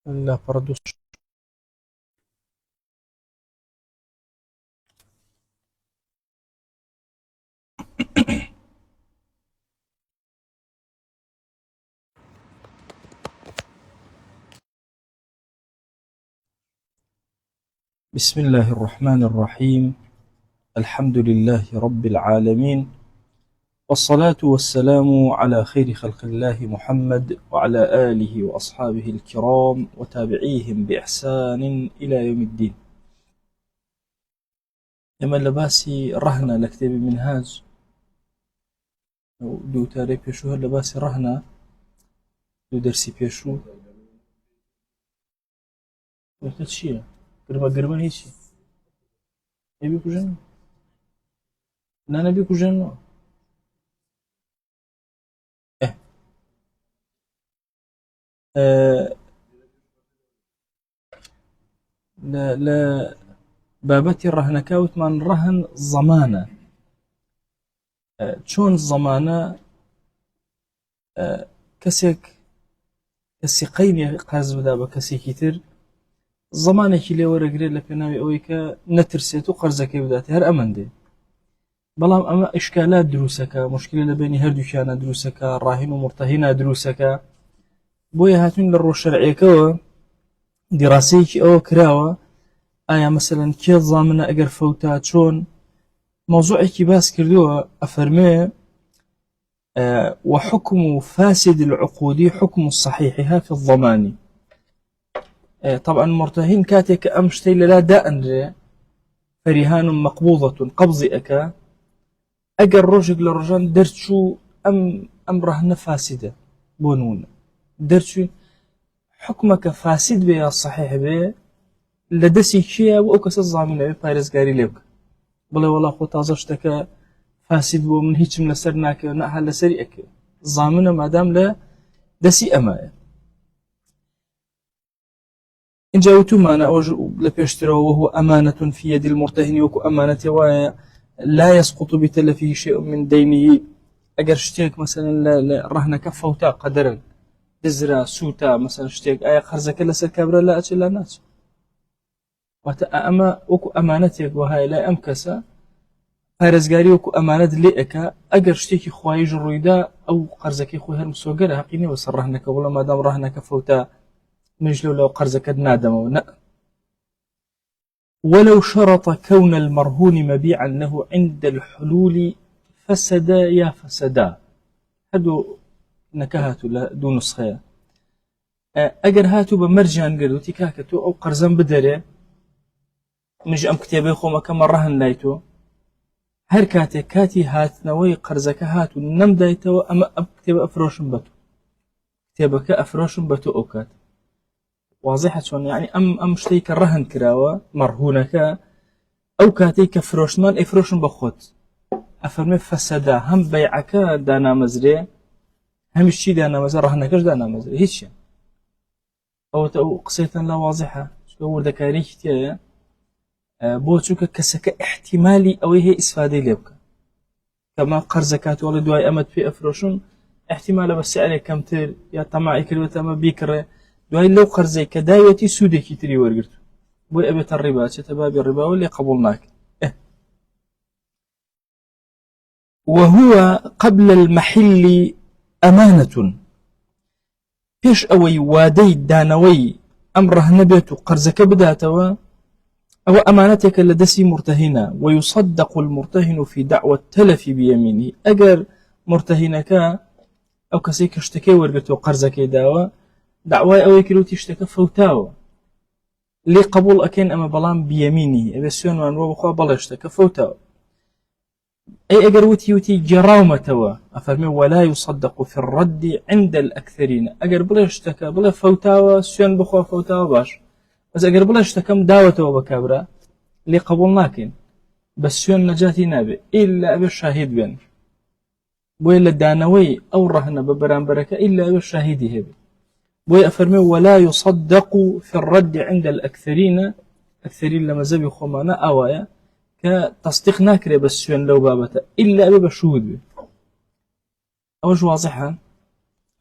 لا بردوس. بسم الله الرحمن الرحيم. الحمد لله رب العالمين، والصلاة والسلام على خير خلق الله محمد وعلى آله وأصحابه الكرام وتابعيهم بإحسان إلى يوم الدين. إما لباسي رهنة لكتاب منهاج دو تاري بيشو لباسي رهنة دو درسي بيشو وتتشيه قربان هيشي يبي كوجن لا نبي كوجن لا بابتي الرهنة كاوت من رهن زمانة چۆن زمانە کەسێک قەینی قەرز بدا بە کەسێکی تر زمانێکی لێ وەرەگرێت لە پێناوی ئەوەی کە نەترسێت و قەرزەکەی بداتێ هەر ئەمەندێ. بەڵام ئەمە ئیشکالات دروستەکە، مشکلە لە بینی هەردووکیانە دروستەکە، ڕاهین و مرتەهینە دروستەکە. بۆیە هاتوون لە ڕۆژشەرعیەکەوە دیڕاسەیەکی ئەوە کراوە ئایا مەسەلەن کێ زامنە ئەگەر فەوتا چۆن. موضوعێکی باس کردووە ئەفەرمێ وحكم فاسد العقود حكم صحيحها في الضمان. طبعا مرتهن كاتك أمشتي لا دائن فرهان مقبوضة قبضي أكا أجر رجل لرجان درتشو أم رهن فاسدة بونون درتشو حكمك فاسد بيا صحيح بيا لدسي شيء وأكس الضامن بيا بارزقاري ليك بلا والله خو تازشتك فاسد بو من هیچم لسر ناکه و نه هل لسری اکه ضامنه مادام لا دسي أماية. إن جاوتو معنا أوجه لبيشتروا وهو أمانة في يد المرتهن وكو أمانة ويا لا يسقط بتلفه شيء من دينه. أجر شتيك مثلا لا رهن كفوتا قدرا دزرا سوتا مثلا شتيك أي خرزك لسر كبرا لا أتش لا ناس وأما وكو أمانتك وهاي لا أمكسا پارێزگاری وەکو ئەمانەت لێ ئەکا ئەگەر شتێکی خوایژ ڕوویدا ئەو قەرزەکەی خۆی هەر مسۆگەرە حەقی نییە وەسەر ڕەهنەکە وڵە مادام ڕەهنەکە فەوتا منش لەو قەرزەکەت نادەمەوە نە. ولو شرط كون المرهون مبيعا له عند الحلول فسد يا فسدا. هادو نكهاتو دو نسخة ئەگەر هاتو بمرجان قردوتي كاكتو أو قەرزەم بدەرێ منش ئەم کتێبەی خۆمەکەمە ڕەهن لایتۆ هر كاتي كاتي هات نوي قرزك هات ونم دايتو أما كتاب أفروشن بتو كتابك أفروشن بتو أوكات واضحة شون يعني أم شتيك الرهن كراوة مرهونك أو كاتي كفروشمان إفروشن بخوت أفرمي فسدا هم بيعك دانا مزري هم الشي دانا مزري رهنكش دانا مزري هيش أو قصيتا لا واضحة شو ورد كاريك تيا بوچوك كسك احتمالي أو هي إسفادي ليبك كما قرزكات والله دواي أمد في أفروشون احتمال بس عليك كم تر يا طماعي كلمة ما بيكره دواي لو قرزي كدايتي سودي كتري ورقرت بوي أبيت الربا شتباب الربا واللي قبلناك وهو قبل المحل أمانة فيش أوي وادي دانوي أمره نبيت قرزك بداتوا أو أمانتك لدسي مرتهنة ويصدق المرتهن في دعوى التلف بيمينه. أجر مرتهنك أو كسيك اشتكي ورقته قرزك داوا دعوى أو يكلو تشتكى فوتاوا لي قبول أكين أما بلام بيمينه أبسيون وانو بخوا بلا اشتكى فوتاوا أي أجر وتي جراومتوا أفرمي ولا يصدق في الرد عند الأكثرين. أجر بلا اشتكى بلا فوتاوا سيون بخوا فوتاوا باش بس أقرب بلا اشتكم دعوته وبكابرة اللي قبولناكين بس شون نجاتي نابي إلا أبي الشاهد بين بويلا الدانوي أو رهن ببران بركة إلا أبي الشاهد هبي بوي أفرمي ولا يصدق في الرد عند الأكثرين. أكثرين لما زبي خمانا أوايا كتصديق ناكري بس شون لو بابته إلا أبي بشهود بي أوش واضحة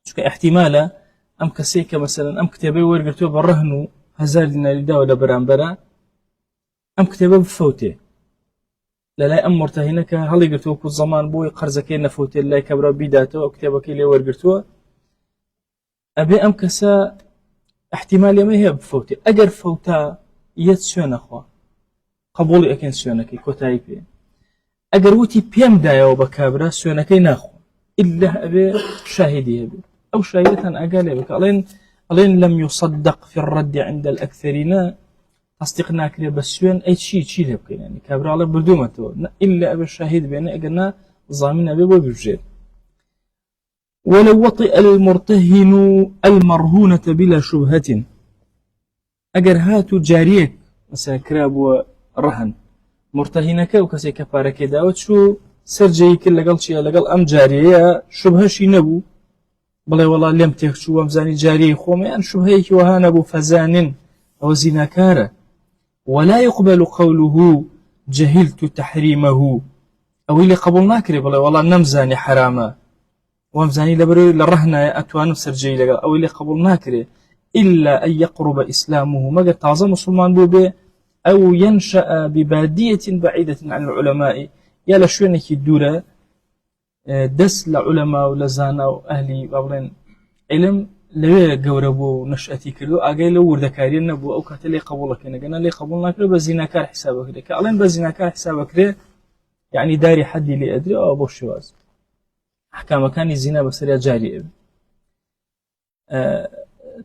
شو احتمالا ئەم کەسەی کە مەسەلەن ئەم کتێبەی وەرگرتووە بە ڕەهن و 1000 دیناری داوە لە بەرامبەرە ئەم کتێبە بفەوتێ لەلای ئەم مرتەهینە کە هەڵی گرتووە و زەمان بۆی قەرزەکەی نەفەوتێت لای کەبرا بیداتەوە ئەو کتێبەکەی لێ وەرگرتووە ئەبێ ئەم کەسە احتیمال ئەمە هەیە بفەوتێ ئەگەر فەوتا یەت سوێنەخوا قبوڵی ئەکەن سوێنەکەی کۆتایی پێ ئەگەر وتی پێم دایەوە بە کابرا سوێنەکەی ناخۆ إلا أبي شاهدي أبي أو شاهدة أقال بك ألين لم يصدق في الرد عند الأكثرين تصديقنا كده بسوين أي شيء لبك يعني كابر على بردومته إلا أبي الشاهد بأنه أجنا ضامن أبي وبيجير ولو وطئ المرتهن المرهونة بلا شبهة أجر هاتو جاريك مثلا كراب ورهن مرتهنك وكسي كفارك داوت شو سرجي كل لقل شيء لقل أم جارية شبهة شي نبو بلا والله لم تخشوا ومزاني جارية خومي أن شبهيك وهانبو فزان أو زناكارة ولا يقبل قوله جهلت تحريمه أو اللي قبلناك بلا والله نمزاني حراما ومزاني لبري لرهنا أتوان سرجي لقل أو اللي قبلناك إلا أن يقرب إسلامه ما قد تعظم مسلمان بوبي أو ينشأ ببادية بعيدة عن العلماء يا لشوينك الدورة دس لعلماء ولزانا وأهلي بابلين علم لوي قوربو نشأتي كردو أجي لو وردكارين نبو أو كتلي قبولك أنا قلنا لي قبولنا كردو بزيناكار حسابك كده كألين بزيناكار حسابك كده يعني داري حدي اللي أدري أو أبو الشواز أحكام كان الزنا بسريع جاري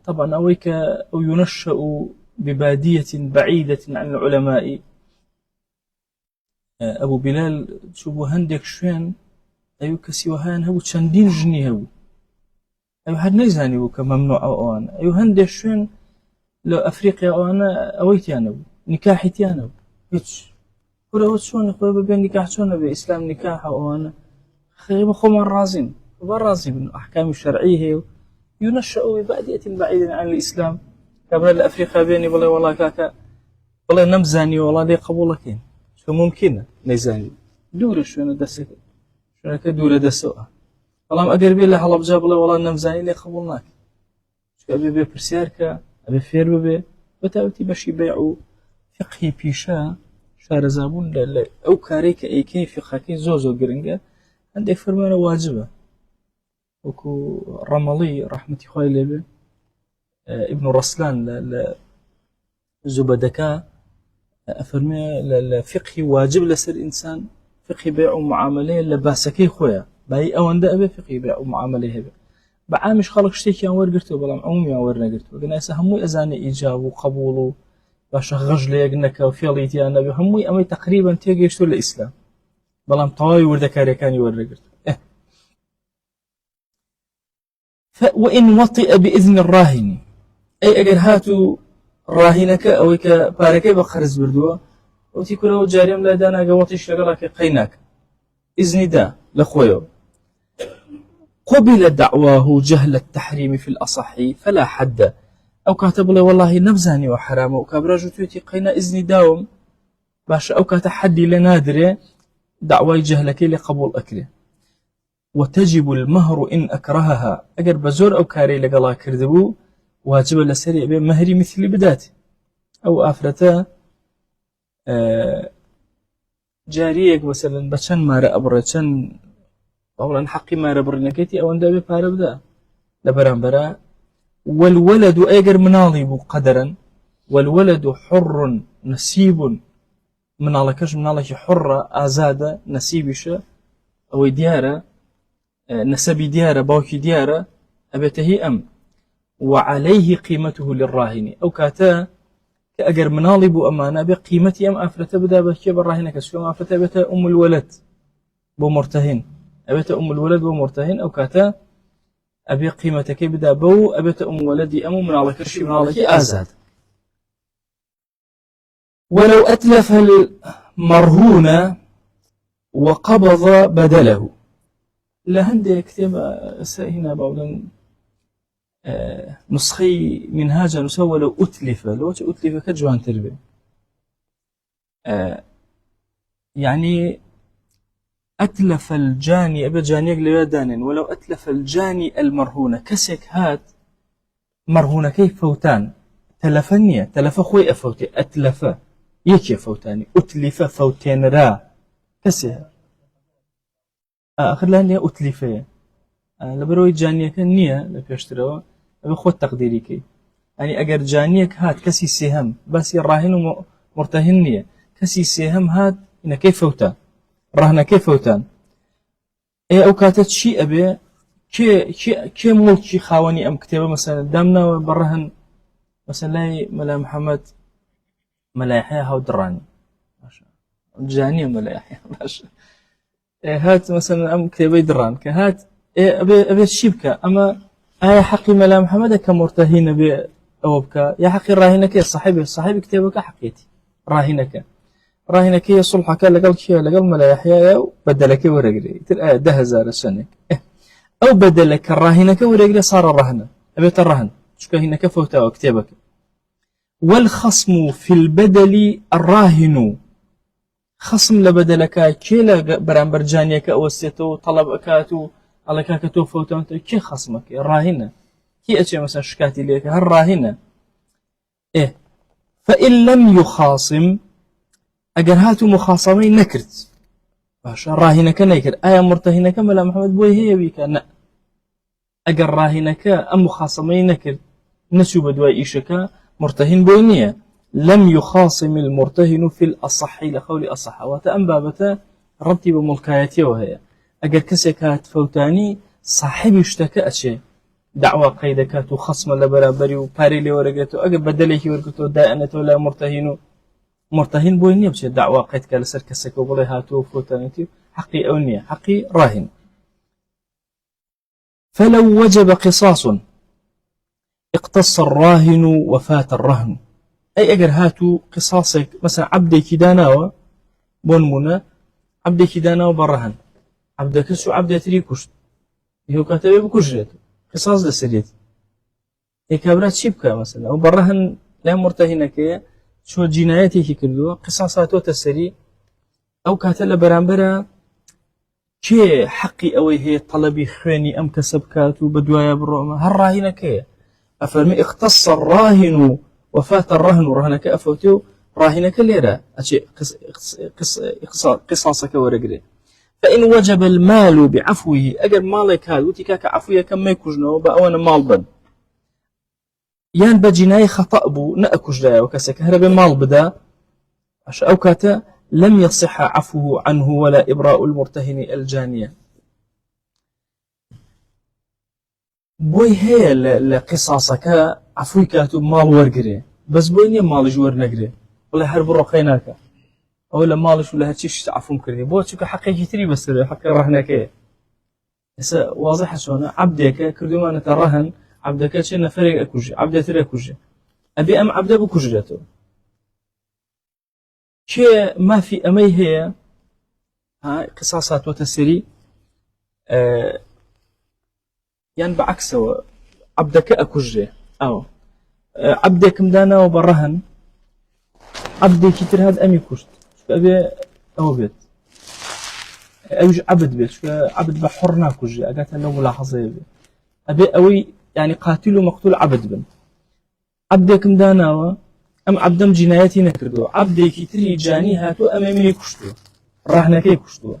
طبعا أويك أو ينشأ ببادية بعيدة عن العلماء أبو بلال شوفو هندك شوين أيو كسيوهان هو تشندين جني هو أيو حد نيزاني هو كممنوع أو أنا أيو هندك شوين لو أفريقيا أو أنا أويتي أنا نكاحتي أنا هيتش ولا شلون أخوي بين نكاح شلون بإسلام نكاح أو أنا خيب أخو من رازين وبرازي من أحكام الشرعية ينشأ ببادية بعيدة عن الإسلام قبل الأفريقيا بيني والله كاكا والله نمزاني والله لي قبولكين شو ممكن نيزاني دورة شو أنا دسك شو أنا كدورة دسوها والله ما أقرب إلا حلب جاب له والله نمزاني لي قبولناك شو أبي برسيارك أبي فير ببي بتاوتي بشي بيعو فقهي بيشا شار زابون لا أو كاريك أي كيف فقهي زوزو قرنجة عندك فرمانة واجبة وكو رملي رحمة خوي لبي ابن رسلان زبدكا أفرمي الفقه واجب لسر إنسان فقه بيع ومعاملة لباسكي خويا باي أوان ده أبي فقه بيع ومعاملة هبه بعامش خلق شتيك ينور قرتو بلام عمومي ينور نقرتو قلنا يسا هموي أزاني إيجاب وقبول باشا غجل يقنك وفياليتي أنا هموي أمي تقريبا تيجي يشتو الإسلام بلام طواي وردكاري كان يور نقرتو وإن وطئ بإذن الراهن أي أجر هاتو راهنك أو كبارك بقرز بردوا وتيكون له جاريم لا دانا قوتش لقلك قيناك إذن دا لخويو قبل دعواه جهل التحريم في الأصح فلا حد أو كاتب له والله نبزاني وحرام وكابراجو تويتي قينا إذن داوم باش أو كاتحدي لنادره دعوى جهلك لقبول أكله وتجب المهر إن أكرهها أجر بزور أو كاري لقلا كردبو واجب لسريع بمهري مثل بداتي أو آفرتا جاريك مثلا بچن مار أبرچن أولا حقي مار برنكتي أو أندا ببار بدا لبرانبرا والولد أجر مناضب قدرا والولد حر نسيب من على كش من على حرة آزادة نسيبش أو ديارة نسبي ديارة باوكي ديارة أبته أم وعليه قيمته للراهن أو كاتا كأجر مناضب أمانة بقيمتي أم أفرت بدا بكي بالراهن كسيوم أفرت بتا أم الولد بمرتهن أبت أم الولد بمرتهن أو كاتا أبي قيمتك بدا بو أبت أم ولدي أم من على كرشي من على آزاد ولو أتلف المرهون وقبض بدله لهندي كتاب هنا بعض نسخي منهاج نسوى لو أتلف كجوان تربية يعني أتلف الجاني أبا جانيك ليدان ولو أتلف الجاني المرهون كسك هات مرهونەکەی فەوتان تەلەفە نییە، تەلەفە خۆی ئەفەوتێ، ئەتلەفە یەکێ فەوتانی، ئوتلیفە فەوتێنرا کەسێ ئاخر لان نیە ئوتلیفەیە لەبەرەوەی جانیەکە نییە لە پێشترەوە ئەبێ خۆت تەقدیریکەی. ئەنی ئەگەر جانیەک هات کەسی سێهەم باسی ڕاهین و مرتەهین نییە، کەسی سێهەم هات ئینەکەی فەوتە، ڕاهنەکەی فەوتان. ئەو کاتە چی ئەبێ؟ کێ مڵکی خاوەنی ئەم کتێبە مەسەلەن دامناوە بەڕەهن مەسەلەن لای مەلا محەممەد مەلای حەیە هاودڕانی جانیە مەلای حەیە باشە هات مەسەلەن ئەم کتێبەی دڕان کە هات ئەبێت چی بکە؟ ئەمە ئایا حەقی مەلا محەممەدە کە مرتەهینە بێ ئەوە بکە یا حەقی ڕاهینەکەی صاحبی کتێبەکە حەقێتی ڕاهینەکەی سڵحەکە لەگەڵ کێ لەگەڵ مەلای حەیە و بەدەلەکەی وەرەگرێت تر 10,000 سنێک ئەو بەدەلە کە ڕاهینەکە وەرەگرێ ساڕە ڕەهنە ئەبێتە ڕەهن چکە هینەکە فەوتاوە کتێبەکە. والخصم في البدل الراهن خصم لبدلك كي لا برامبر جانيك أوسيتو طلب أكاتو على كاكتو فوتون كي خصمك الراهنة كي أشي مثلا شكاتي ليك هالراهنة إيه فإن لم يخاصم أجر هاتو مخاصمي نكرت باش راهنك نكر آية مرتهنك ملا محمد بوي هي بيك لا أجر راهنك أم مخاصمي نكر نسو بدواي إيشك مرتهن بوينية لم يخاصم المرتهن في الأصح لقول أصح وتأنبابته ربطي بملكايتي وهي أجر كسكات فوتاني صاحب اشتكى أشي دعوة قيدكات وخصم لبرابري وباري لي ورقته أجر بدله ورقته دائنته لا مرتهن بوينية بشي دعوة قيد كالسر كسك وبلي هاتو فوتانيتي حقي أونية حقي راهن. فلو وجب قصاص اقتص الراهن وفات الرهن أي أجر هاتو قصاصك مثلا عبدك داناوة بونمونا عبدك داناوة برهن عبدك سو عبد تريكوش يهو كاتبه بكوشرته قصاص لسريت كابرات شبكة مثلا أو برهن لا مرتهنك شو جناياتي كي كردو قصاصاتو تسري أو كاتل برانبرا كي حقي أوي هي طلبي خواني أم كسبكاتو بدوايا بالرؤمة هالراهنك أفرمي اختص الراهن وفات الرهن رهنك أفوتيو راهنك ليرا أشي قصاصك ورقري. فإن وجب المال بعفوه أجر مالك هذا وتكاك عفوية كم ما يكوجنه بأوانا مال بن يان بجناي خطأ بو نأكوج لا وكسك هرب مال بدا عش أوكاتا لم يصح عفوه عنه ولا إبراء المرتهن الجانية. بوي هي لقصاصك عفوي كاتو مال ورقري بس بويني مال جور نقري ولا حرب رقيناك او لا مالش ولا هاتشيش عفو كردي بوتشك حقي كتري بس حق رهنك هسه واضح شلون عبدك كردو ما نترهن عبدك شنو فريق اكوج عبد ترى اكوج ابي ام عبد بكوجته شيء ما في امي هي هاي قصاصات وتسري يعني بعكسه عبدك أكوجه أو عبدك مدانا وبرهن عبدي كتير هذا أمي كشت أبي أو بيت أوج عبد بيت عبد بحرنا كوجه أجت له ملاحظة أبي أوي يعني قاتل ومقتول عبد بن عبدك مدانا أم عبدم جنايتي نكردو عبدي كتير جاني هاتو أمامي كشتو رهنكي كشتو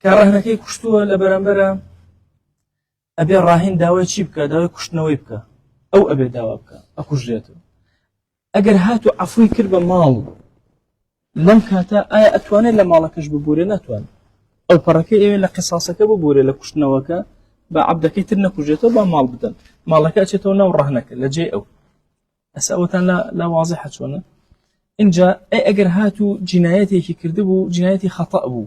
كرهنكي كشتو لبرامبرا أبي راهن داوي شيبكا داوي كشتنوي بكا أو أبي داوي بكا أكوجيته أجر هاتو عفوي كربا مال لم كاتا آية أتواني لمالكش ببوري نتوان أو بركي إيه لقصاصك ببوري لكشتنوكا بعبدك ترنا كوجيته بمال بدن مالك أشيتو نو رهنك لجي أو أسأوتان لا واضحة شونا إن جاء أي أجر هاتو جنايتي كي كردبو جنايتي خطأ بو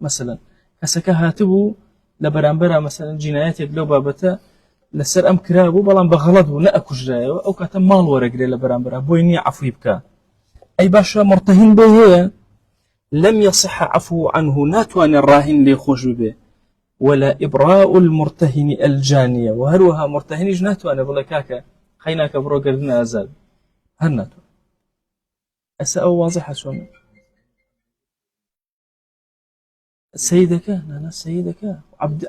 مثلا كسكا هاتبو لبرانبرا مثلا جناياتك لو بابتا لسر أم كرابو بلان بغلطو نأكوش رايو أو كاتا مال ورقري لبرانبرا بويني عفوي بكا أي باشا مرتهن به لم يصح عفو عنه ناتوان الراهن لي خوش به ولا إبراء المرتهن الجانية وهروها مرتهن جناتوان بلا كاكا خيناك برو قردنا أزال هناتو أسأو واضحة شون سيدك أنا سيدك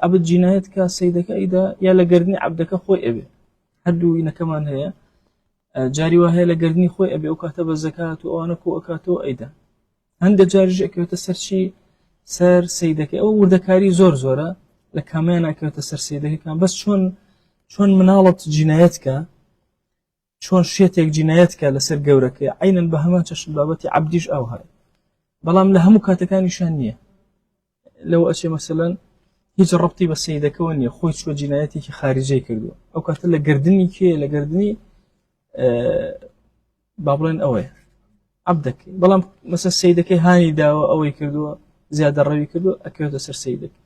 عبد جنايتك سيدك إذا يا لقرني عبدك أخوي أبي هەردوو ئینەکەمان هەیە جاری وا هەیە لە گردنی خۆی ئەبێ ئەو کاتە بە زەکات و ئەوانە کۆ ئەکاتەوە ئەیدا هەندێک جاریش ئەکەوێتە سەرچی سەر سەیدەکەی ئەو وردەکاری زۆر زۆرە لە کامیان ئەکەوێتە سەر سەیدەکەیان بەس چۆن مناڵەت جینایەتکە چۆن شێتێک جینایەتکە لەسەر گەورەکەی عینەن بە هەمان چەشن بابەتی عەبدیش ئەو هەیە بەڵام لە هەموو کاتەکانیشان نییە لەو ئەچێ مەسەلەن هیچ ڕەبتی بە سەیدەکەەوە نییە خۆی چوە جینایەتێکی خارجەی کردووە ئەو کاتە لە گردنی کێ لە گردنی با بڵێن ئەوەیە عەبدەکەی بەڵام مەسەل سەیدەکەی هانی داوە ئەوەی کردووە زیادە ڕەوی کردووە ئەکەوێتە سەر سەیدەکەی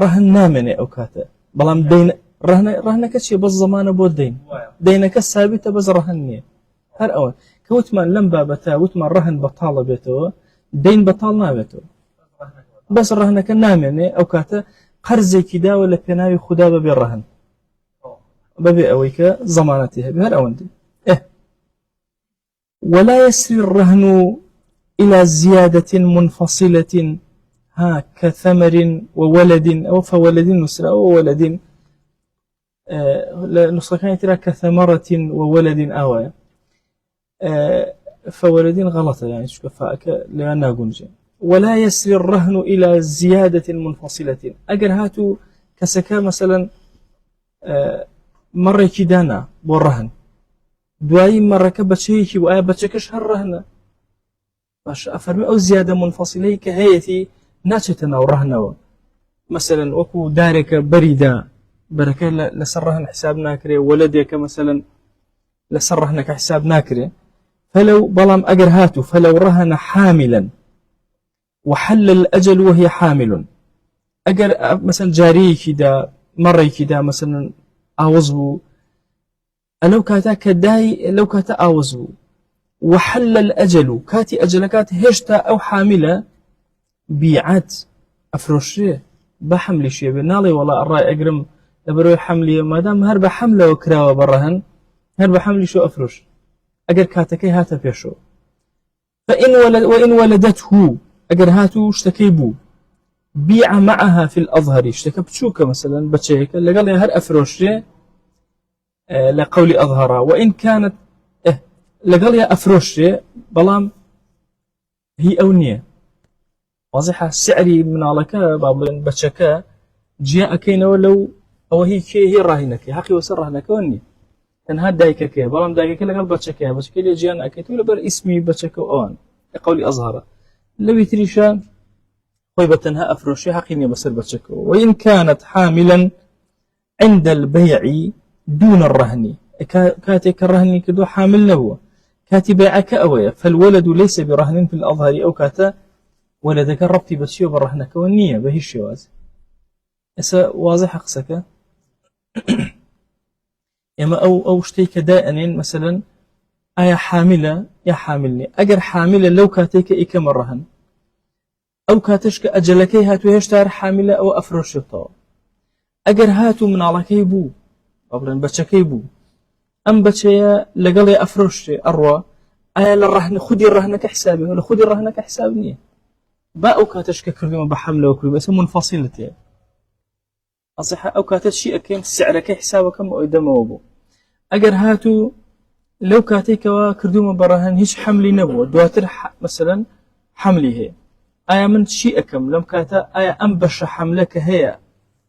ڕەهن نامێنێ ئەو کاتە بەڵام ڕەهنەکە چیە بەس زەمانە بۆ دەینەکە سابتە بەس ڕەهن نییە هەر ئەوە کە وتمان لەم بابەتە وتمان ڕەهن بەتاڵە بێتەوە دەین بەتاڵ نابێتەوە بەس ڕەهنەکە نامێنێ ئەو کاتە قەرزێکی داوە لە پێناوی خودا بەبێ ڕەهن بەبێ ئەوەی کە زەمانەتی هەبێ هەر ئەوەندە ولا يسري الرهن إلى زيادة منفصلة كثمر وولد أو فولد نسرة أو ولد نسخة كانت كثمرة وولد أوى فولد غلطة يعني شكفاءك لأنها قنجة ولا يسري الرهن إلى زيادة منفصلة أجر هاتو كسكا مثلا مرة كدانا بالرهن دوایی مەڕەکە بەچەیەکی و ئایا بەچەکەش هەر ڕەهنە باش ئەفەرمی ئەو زیادە منفەسیلەی کە هەیەی ناچێتە ناو ڕەهنەوە مەسەلەن وەکو دارێکە بەریدا بەرەکە لەسەر ڕەهن حساب ناکرێ وەلەدێکە مەسەلەن لەسەر ڕەهنەکە حساب ناکرێ فلو بەڵام ئەگەر هاتو فلو رهن حاملا وحل الأجل وهي حامل ئەگەر مەسەلەن جارەیەکی دا مەڕێکی دا مەسەلەن ئاوەز بوو لو كاتا آوزو وحل الأجل كاتي أجلكات هشتا أو حاملة بيعات أفروشي بحملي شيء بنالي والله الرأي أقرم لبروي حملي ما دام هرب حملة وكراوة برهن هرب حملي شو أفروش أقر كاتكي هاتا بيشو وإن ولدته أقر هاتو اشتكيبو بيع معها في الأظهر اشتكى بتشوكا مثلا بتشيكا لقال هر أفروشي لقول أظهر وإن كانت لقال يا أفروشي بلام هي أونية واضحة سعري من علىك بابلن بتشكا جاء كينا ولو أو هي راهنك حقي وسر راهنك وني كان هاد دايك كي بلام دايك لقال بتشكا لي جيان أكيد ولا بر اسمي بتشكا أون لقول أظهر لو يتريشا طيبتنها أفروشي حقيني بسر بتشكا وإن كانت حاملا عند البيع دون الرهن كاتك الرهن كدو حامل له كاتي بيعك أويا فالولد ليس برهن في الأظهر أو كاتا ولدك ربطي بسيو برهنك والنية بهي الشواز إسا واضح قسك يما أو اشتيك دائنين مثلا آية حاملة يا حاملني أجر حاملة لو كاتيك إيكم الرهن أو كاتشك أجلكي هاتو هشتار حاملة أو أفرش الطاو أجر هاتو من على كيبو أبرن بتشكي بو أم بتشيا لقلي أفرشتي أروى أيا للرهن خدي الرهن كحسابي ولا خدي الرهن كحسابني باء كاتشك كردوم بحمله وكل بس منفصلتي أصح أو كاتش شيء كم سعرك حسابك كم قدام أبو أجر هاتو لو كاتيك وكردوم برهن هيش حملي نبوة دواتر مثلا حملي هي أيا من شيء كم لم كاتا أيا أم بش حملك هي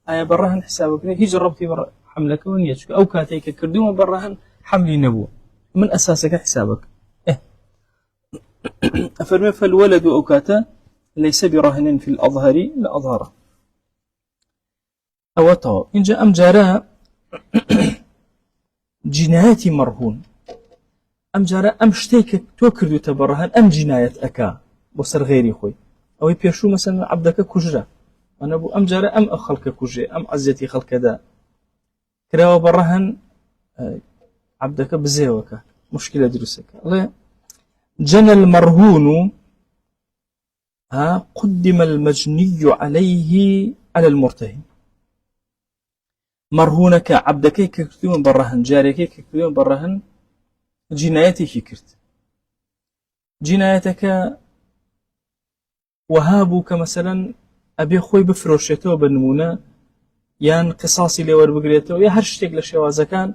أيا برهن حسابك هيج ربطي حملك ونيتك أو كاتيك كردوم برهن حملي نبوة من أساسك حسابك أفرمي فالولد أو كاتا ليس برهن في الأظهر لا أظهره أو طو إن جاء أم جاراء جناية مرهون أم جاراء أم شتيك توكردو تبرهن أم جناية أكا بصر غيري خوي أو يبيشو مثلا عبدك كجرة أنا أبو أم جاراء أم أخلك كجرة أم عزتي خلق دا كراوة برهن عبدك بزيوك مشكلة دروسك الله جنى المرهون قدم المجني عليه على المرتهن مرهونك عبدك ككتوم برهن جارك ككتوم برهن جینایەتێکی کرد جینایەتەکە وەها بوو کە مەسەلەن ئەبێ خۆی بفرۆشێتەوە بە نمونە یان قساسی لێ وەربگرێتەوە یا هەر شتێک لە شێوازەکان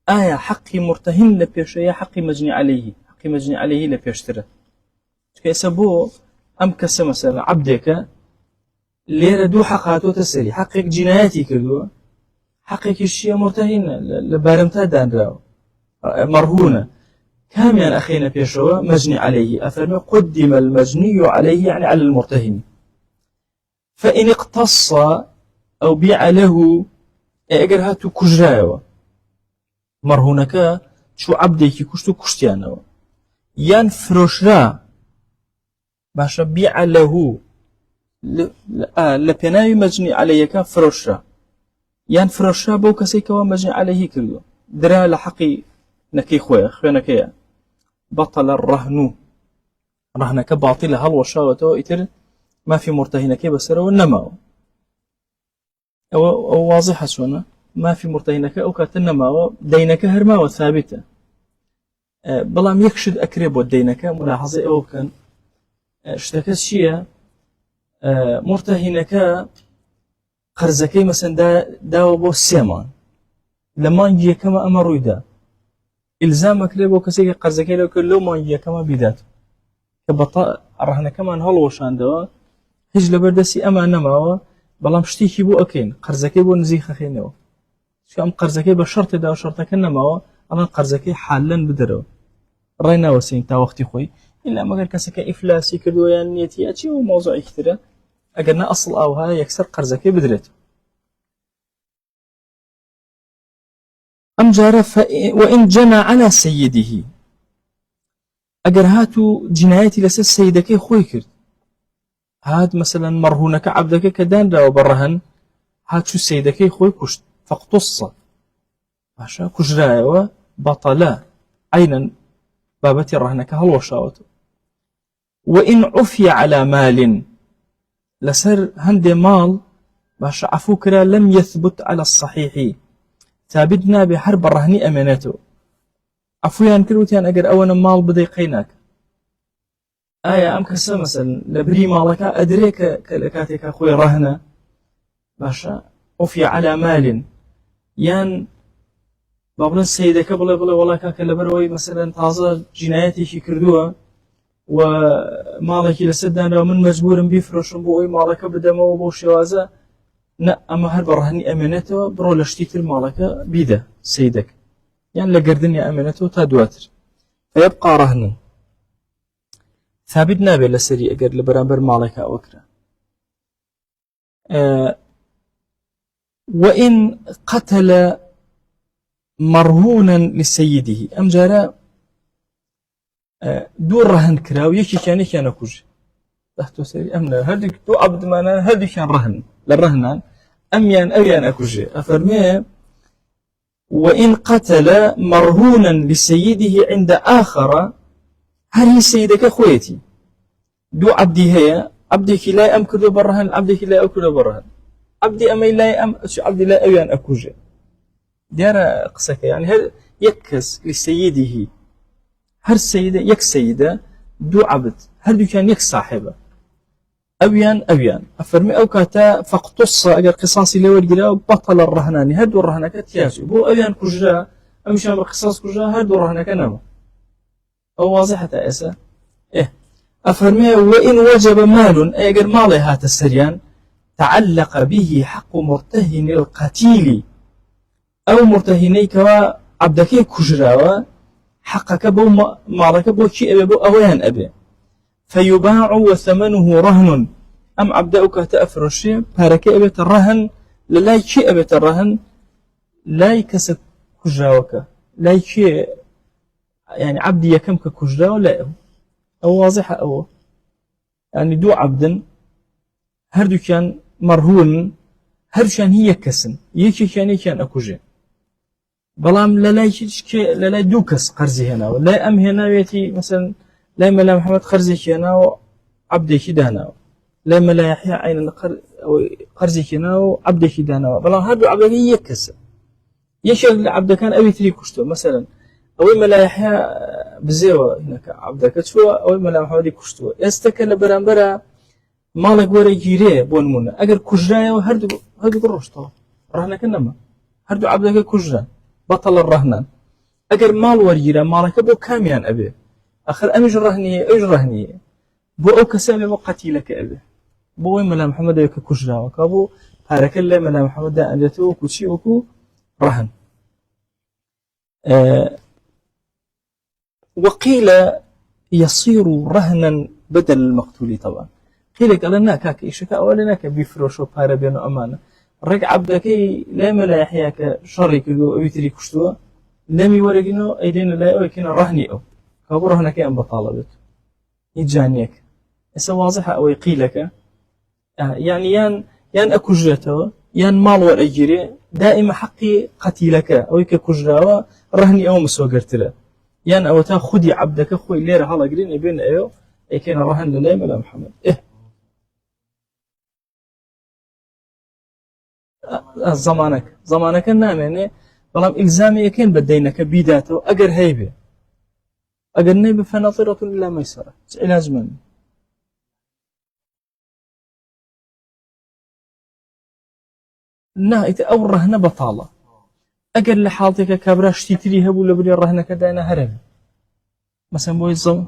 ئایا حەقی مرتەهین لە پێشە یا حەقی مەجنی عەلەیهی حەقی مەجنی عەلەیهی لە پێشترە چکە ئێستا بۆ ئەم کەسە مەسەلەن عەبدێکە لێرە دوو حەق هاتووەتە سەری حەقێک جینایەتی کردووە حەقێکی شیە مرتەهینە لە بارمتا دانراوە مەرهونە كاميان أخينا بيشوا مجني عليه أفرمي قدم المجني عليه يعني على المرتهن فإن اقتص أو بيع له أجر هاتو كجراوا مرهونك شو عبدك كشتو كشتيانوا يان فروشرا باشا بيع له لبناي مجني عليه كان فروشرا يان فروشرا بو كسيكوا مجني عليه كله درا لحقي نكي خويا نكيا بطل الرهن رهنك باطلة هل وشاوته إتر ما في مرتهنك بسره والنما أو واضحة شونا ما في مرتهنك أو كاتنما دينك هرما وثابتة بلام يكشد أكريب ودينك ملاحظة أو كان اشتكت شيء مرتهنك قرزكي مثلا دا وبو سيمان لما يجي كما أمر يدا إلزامك ليه بوكسيك قرزكي لو كل ما يجي كما بداته كبطاء رهنا كمان هالوشان دوا هج لبردسي أما نما بلام شتيكي بو أكين قرزكي بو نزيخ خينو شو أم قرزكي بشرط دا وشرط كنما أنا قرزكي حالا بدرو رأينا وسين تا وقتي خوي إلا ما قال كسك إفلاسي كدو يعني نيتي أشي وموضوع كتير أجرنا أصل أو هاي يكسر قرزكي بدرته أم جار وإن جنى على سيده أجر هاتو جنايتي لسه سيدك خوي كرد هاد مثلا مرهونك عبدك كدان دا وبرهن هات شو سيدك خوي كشت فاقتص عشان كجراء بطلا عينا بابتي رهنك هل وشاوته وإن عفي على مال لسر هند مال باش عفوكرا لم يثبت على الصحيح ثابتنا بحرب الرهني أمانته عفويان كروتيان أجر أولا مال بدي قيناك آية أم كسا مثلا لبري مالك أدريك كاتك أخوي رهنة باشا عفي على مال يان بابنا السيدة بلا والله كاك لبروي مثلا تازة جناياتي شي كردوها ومالك لسدان لو من مجبور بيفرشن بوي مالك بدمه وبو شوازه نا أما هرب رهني أمانته برو لشتيت المالكة بيده سيدك يعني لقردني أمانته تادواتر فيبقى رهنا ثابت نابي لسري أقر لبرامبر مالكة أوكرا وإن قتل مرهونا لسيده أم جارا دور رهن كراو يكي كان أكوج تحتو سري أمنا هذيك دو عبد مانا هذيك كان رهن للرهنان أميان أويان أكوجي أفرميه وإن قتل مرهونا لسيده عند آخر هل سيدك أخويتي دو عبدي هي عبدك لا أمكر برهن عبدك لا أكل برهن عبدي أمي لا عبدي لا أويان أكوجي ديارة قصك يعني هل يكس لسيده هل سيدة يك سيدة دو عبد هل كان يك صاحبه أويان أفرمي أو كاتا فاقتص أجر قصاصي لو الجلاء بطل الرهناني هدو الرهنك تياسو بو أويان كجراء أمشان بقصاص كجراء هدو الرهنك نما أو واضحة أسا أفرمي وإن وجب مال أجر مالي هات السريان تعلق به حق مرتهن القتيل أو مرتهنيك وعبدك كجراء حقك بو مالك بو شيء أبي بو أويان أبي فيباع وثمنه رهن أم عبدأك تأفرشي بارك أبيت الرهن لا شيء أبيت الرهن لا يكسب كجراوك لا شيء يعني عبدي يكمك كجراو لا أو واضحة أو يعني دو عبد هردو كان مرهون هردو كان هي كسن يكي كان أكوجي بلام لا دوكس قرزي هنا ولا أم هنا يأتي مثلا لا ملا محمد خرزي هنا وعبدي كدانا لا ملا يحيى عين قرزي هنا وعبدي كدانا بلام هردو عبدي يكس يشغل عبد كان أبي تري كشتو مثلا ئەوەی مەلا یحیا بزێوە هینەکە عەبدەکە چووە ئەوەی مەلا محەممەدی کوشتووە ئێستا کە لە بەرامبەرە ماڵێک وەرە گیرێ بۆ نمونە ئەگەر کوژرایەوە هەردوو ڕۆشتەوە ڕەهنەکە نەما هەردوو عەبدەکە کوژران بەتەڵە ڕەهنان ئەگەر ماڵ وەرگیرە ماڵەکە بۆ کامیان ئەبێ ئەخر ئەمیش ڕەهنیە ئەوش ڕەهنیە بۆ ئەو کەسە بێ بۆ قەتیلەکە ئەبێ بۆ ئەوەی مەلا محەممەدەوە کە کوژراوە کا بۆ پارەکە لە مەلا محەممەددا ئەدێتەوە وەکو چی وەکو ڕەهن وقيل يصير رهنا بدل المقتول طبعا قيل قال لنا كاك إيشك أولا كا بيفروشو بارا بينو أمانة رق عبدكي لا ملا يحياك شرك أو يتري كشتوا لم يورجنو أيدين لا يمكن رهني أو كابو رهنك أم بطالبت يجانيك إسا واضحة أو يقيلك يعني يان أكجرته يان مال والأجري دائما حقي قتيلك أو ككجراوة رهني أو مسوقرتله يان أو تا خدي عبدك خوي ليرة هلا قرين بين أيو أي كان رهن لله ملا محمد زمانك نامنه بلام إلزامي يكين بدينك بيداته أجر هيبه أجر نيبه فناطرة إلا ميسرة علاج من نهاية أو رهن بطالة أجر لحالتك كبراش تتريها ولا بري رهنك داينا هرب مثلا بوي الزم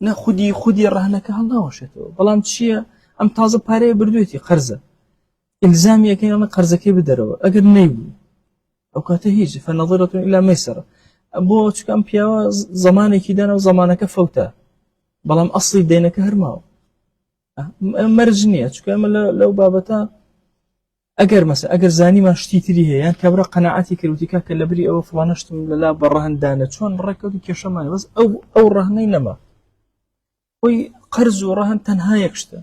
نا خدي رهنك هلا وشتو بلام تشيا أم تازه باري بردويتي قرزة إلزامي يكين أنا قرزة كي بدروا أجر نيبو أو كاتهيج فنظرة إلى ميسرة أبو تشكام بيا زماني كيدانا وزمانك فوتا بلام أصلي دينك هرماو مرجنية تشكام لو بابتا أجر مثلا أجر زاني ما اشتيتري هي يعني كبر قناعتي كروتيكا كلبري أو فلانشتم لا برهن دانت شون ركض كيشماني بس أو رهني نما وي قرز ورهن تنها يكشته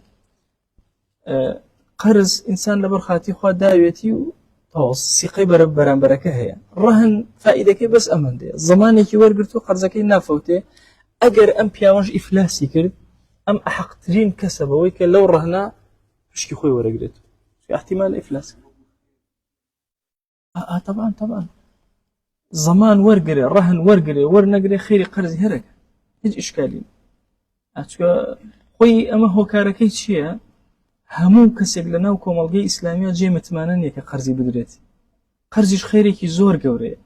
قرز إنسان لبرخاتي خوا داويتي وتوص سيقي برامبركه هي رهن فائدة كي بس أمن دي زمانك ورقرتو قرزكي نافوتي أجر أم بياوش إفلاسي كرد أم أحق ترين كسبه ويك لو رهنا مشكي خوي ورقرتو في احتمال إفلاس طبعا زمان ورقري رهن ورقري ورنقري خيري قرزي هرق هيج إشكالي خوي أما هو كاركي تشيا همو كسب لنا وكومالجي إسلامية جي متمانن يك قرزي بدريتي قرزيش خيري كي زور قوري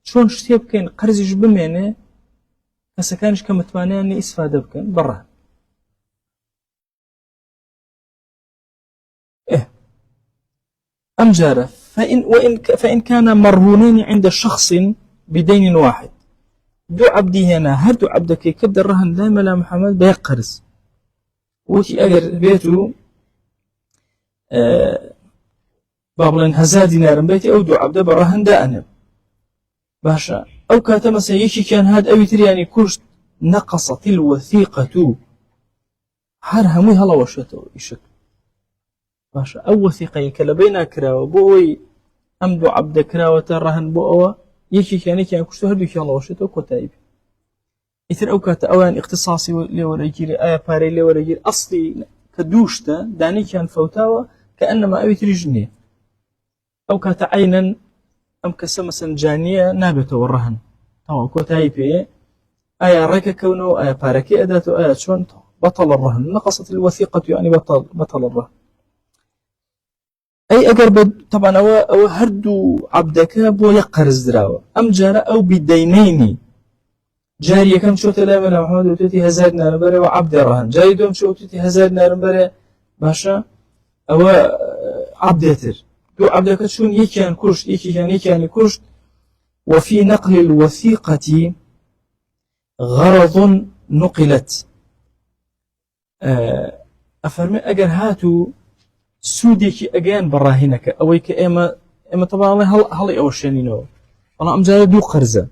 شون شتيب كين قرزيش بمعنى كسكانش كمتمانية أني إسفادة بكين برا أم جارة فإن كان مرهونين عند شخص بدين واحد دو عبدي هنا هردو عبدك كبد الرهن دائما لا محمد بيقرز وتي أجر بيتو بابلن هزار دينار بيتي أو دو عبد برهن دائما باشا أو كاتم سيشي كان هاد أو ترياني كرش نقصت الوثيقة هرهمي هلا وشتو إشك باشا أو وثيقة كلبينا كراوة بوي أمدو عبد كراوة رهن بوأوة يشي كان كشتو هردو كيالا وشتو كتايب إثر أوكات أوان اختصاصي لورجيري آية باري لورجيري أصلي كدوشتا داني كان فوتاوة كأنما أبي تريجني أوكات عينا أم كسمسا جانية نابته والرهن تمام كتايب آية ركا كونه آية باركي أداته آية شون بطل الرهن نقصت الوثيقة يعني بطل الرهن أي أقرب طبعا أو هردو عبدك بو يقرز دراوة أم جارة أو بدينين جارية كم شوت لا من محمد وتوتي هزار ناربرة وعبد الرهن جاري دوم شوتي هزار ناربرة باشا أو عبدتر دو عبدك شون يكيان كرشت يكيان كرشت وفي نقل الوثيقة غرض نقلت أفرمي أجر هاتو سوديكي أجان براهنك أويك إما طبعا هل أو شنينو أنا أم جاري دو قرزة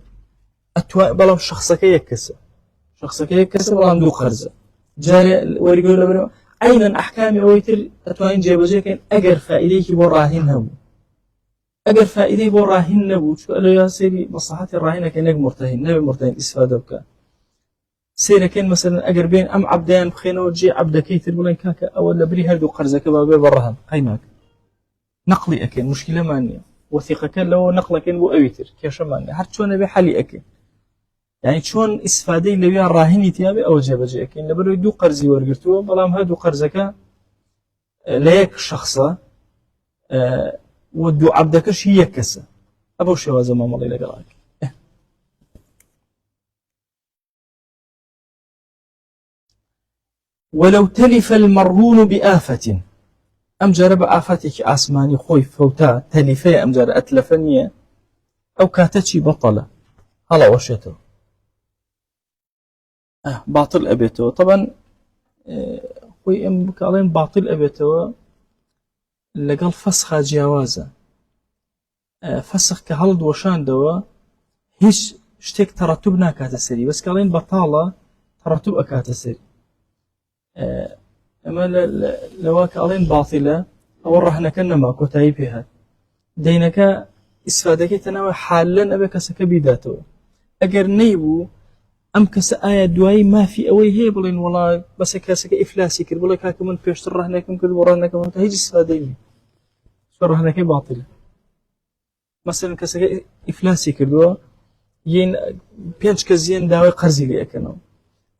أتوا بلام شخصك يكسب بلام دو قرزة جاري وريقول له أيضا أحكامي أويتر أتوين جايبوزي كان أجر فائديك براهنه أجر فائدي براهنه شو قالوا يا سيدي مصلحة الراهنة كأنك مرتهن نبي مرتهن إسفادة بك سيرة كان مثلا أجر بين أم عبدان بخينه وجي عبدك يتربلين كاكا أو لبري هردو قرزك بابي برهن قيمك نقلي أكين مشكلة مانية وثيقك لو نقلك بو أويتر كيشمان هر شون بحالي أكين يعني شون استفادة اللي راهني تيابي أو جابجي أكين لبرو دو قرزي ورقرتو بلام هادو قرزك ليك شخصة ودو عبدكش هي كسا أبو شوازة ما مالي لقلاك ولو تلف المرهون بآفة أم جرب آفتك آسماني خوي فوتا تلفية أم جرب أتلفنية أو كاتتشي بطلة هلا وشيته باطل أبيته طبعا خوي أم بكالين باطل أبيته لقال فسخة جوازة فسخ كهلد وشان دوا هيش شتيك ترتب ناكات سري بس قالين بطالة ترتب أكات سري أما لو قالين باطلة أو رهنا كنما كتايبها دينك استفادك تناوي حالا أبك سكبيداته أجر نيبو أم كس آية دواي ما في أوي هي بلين والله بس كاسك إفلاسي كر بقول لك من بيش رهنا كم كل ورهنا كم هيج استفادني شو رهنا كي باطلة مثلا كاسك إفلاسي كردوا ين بينش كزين داوي قرزي لي أكنو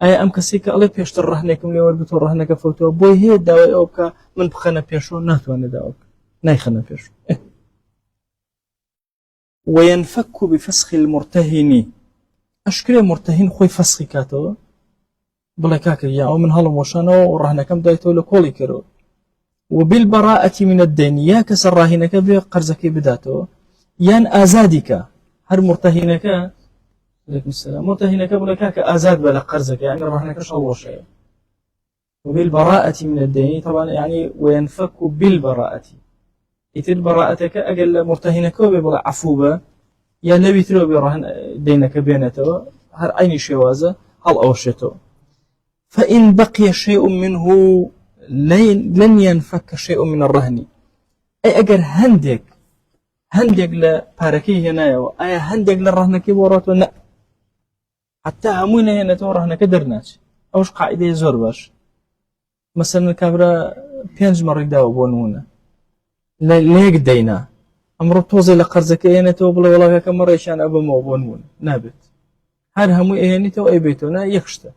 أي أم كسيك الله بيشتر رهنكم لي وربطوا رهنك فوتوا بوي هي داوي أوكا من بخنا بيشو ناتوانا داوك نايخنا بيشو وينفك بفسخ المرتهن أشكال مرتهن خوي فسخ كاتو بلا كاكر يا من هلم وشانو ورهنكم دايتو لكولي كرو وبالبراءة من الدين يا كسر راهنك بقرزك بداتو يان آزادك هر مرتهنك عليكم السلام مرتهنك بلكاك آزاد بلا قرزك يعني رهنك شو شيء وبالبراءة من الدين طبعا يعني وينفك بالبراءة يتل براءتك أقل مرتهنك بلا عفوبة يا لو يتلو برهن دينك بينته هر أين شوازة هل أوشته فإن بقي شيء منه لن ينفك شيء من الرهن أي أجر هندق لباركيه هنا أي هندق للرهنك بورات لا حتى همونا هنا تورهنا كدرناش أوش قاعدة زور باش مثلا كابرا بينج مرة داو بونونا ليك دينا أمر توزي لقرزك هنا توبلا ولا كم مرة يشان أبو مو بونونا نابت هر همو هنا تو أي بيتونا يخشته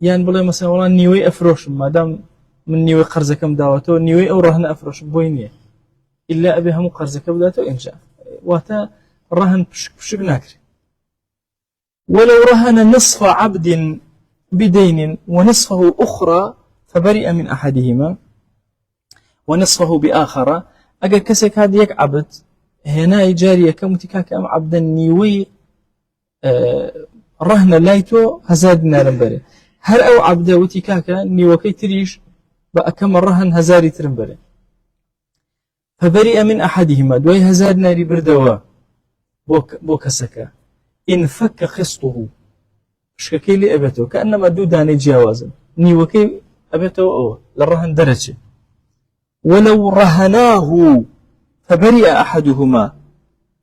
يعني بلا مثلا والله نيوي أفروش ما دام من نيوي قرزك مداوته نيوي أو رهن أفروش بوينيه إلا أبي همو قرزك بداته إن شاء واتا رهن بشك ناكري ولو رهن نصف عبد بدين ونصفه أخرى فبرئ من أحدهما ونصفه بآخر أجل كسك هذا يك عبد هنا جارية كمتكاك أم عبدا نيوي رهن لايتو هزادنا رنبري هل أو عبدا وتكاك نيوكي تريش بقى كم الرهن هزاري ترنبري فبرئ من أحدهما دوي هزادنا ربردوا بوكسكا إن فك خصته شككي لي أبته كأنما دوداني جوازا نيوكي أبته أو للرهن درجة ولو رهناه فبرئ أحدهما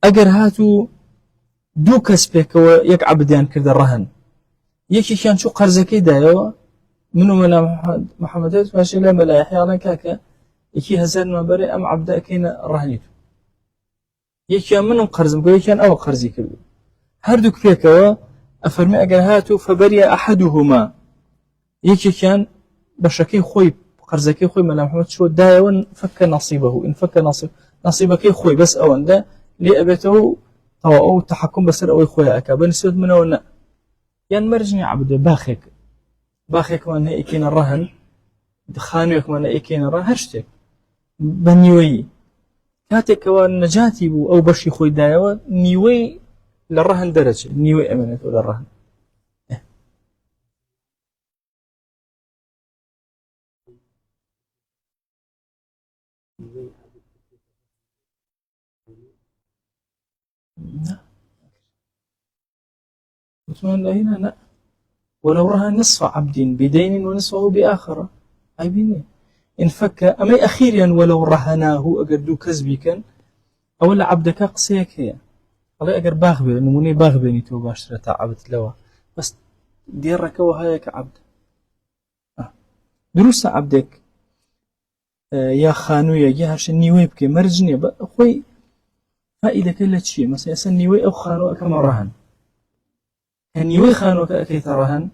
أجر هاتو دو كسبك ويك عبدان كذا الرهن يكي كان شو قرزكي دايو منو من محمد ماشي لا ملا يحيى كاكا يكي هزان ما برئ أم عبدا كينا رهنيتو يكي منو قرز مقول كان أو قرزي كله هردوك فيكوا أفرمي أجر هاتو فبرئ أحدهما يكي كان بشكي خوي قرزكي خوي ملا محمد شو دايون فك نصيبه إن فك نصيبك خوي بس أون ده لأبته أو تحكم بسر أو خوي أكابن سود منه ونا يعني مرجني عبد باخك من هيكين الرهن خانوك من هيكين الرهن هرشتك بنيوي كاتك ونجاتي بو أو بشي خوي دايون نيوي للرهن درجة نيوي أمانته للرهن لا لا ولو رهن نصف عبد بدين ونصفه بآخر أي بني إن فك أما أخيرا ولو رهناه أجر كذبي كان أولا عبدك قصيك هي الله أجر باغبي نموني باغبي تو باشرة عبد لوا بس ديرك وهايك عبد دروس عبدك يا خانويا يا هرش نيويبك مرجني أخوي فائدة كلا شيء مثلا سنيوي أو خانو كما رهن هنيوي خانو كأكيت رهن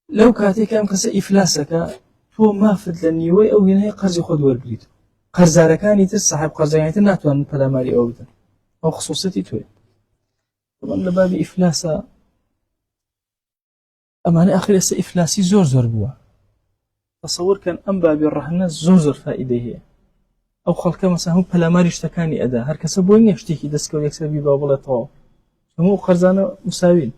لو كاتيك أم كس إفلاسك تو ما فد لنيوي أو هنا قرض خود ورقريد قرض ركاني تسحب قرض يعني تناتوان بلا مالي أودا أو خصوصيتي توي طبعا لباب إفلاسا أما أنا آخر يس إفلاسي زور بوا تصور كان أم باب الرهن زور فائدة هي أو خلق مثلا هم بلا مالي اشتكاني أدا هر كسب وين يشتكي دسكو يكسب بباب طاو هم قرضانا مساوين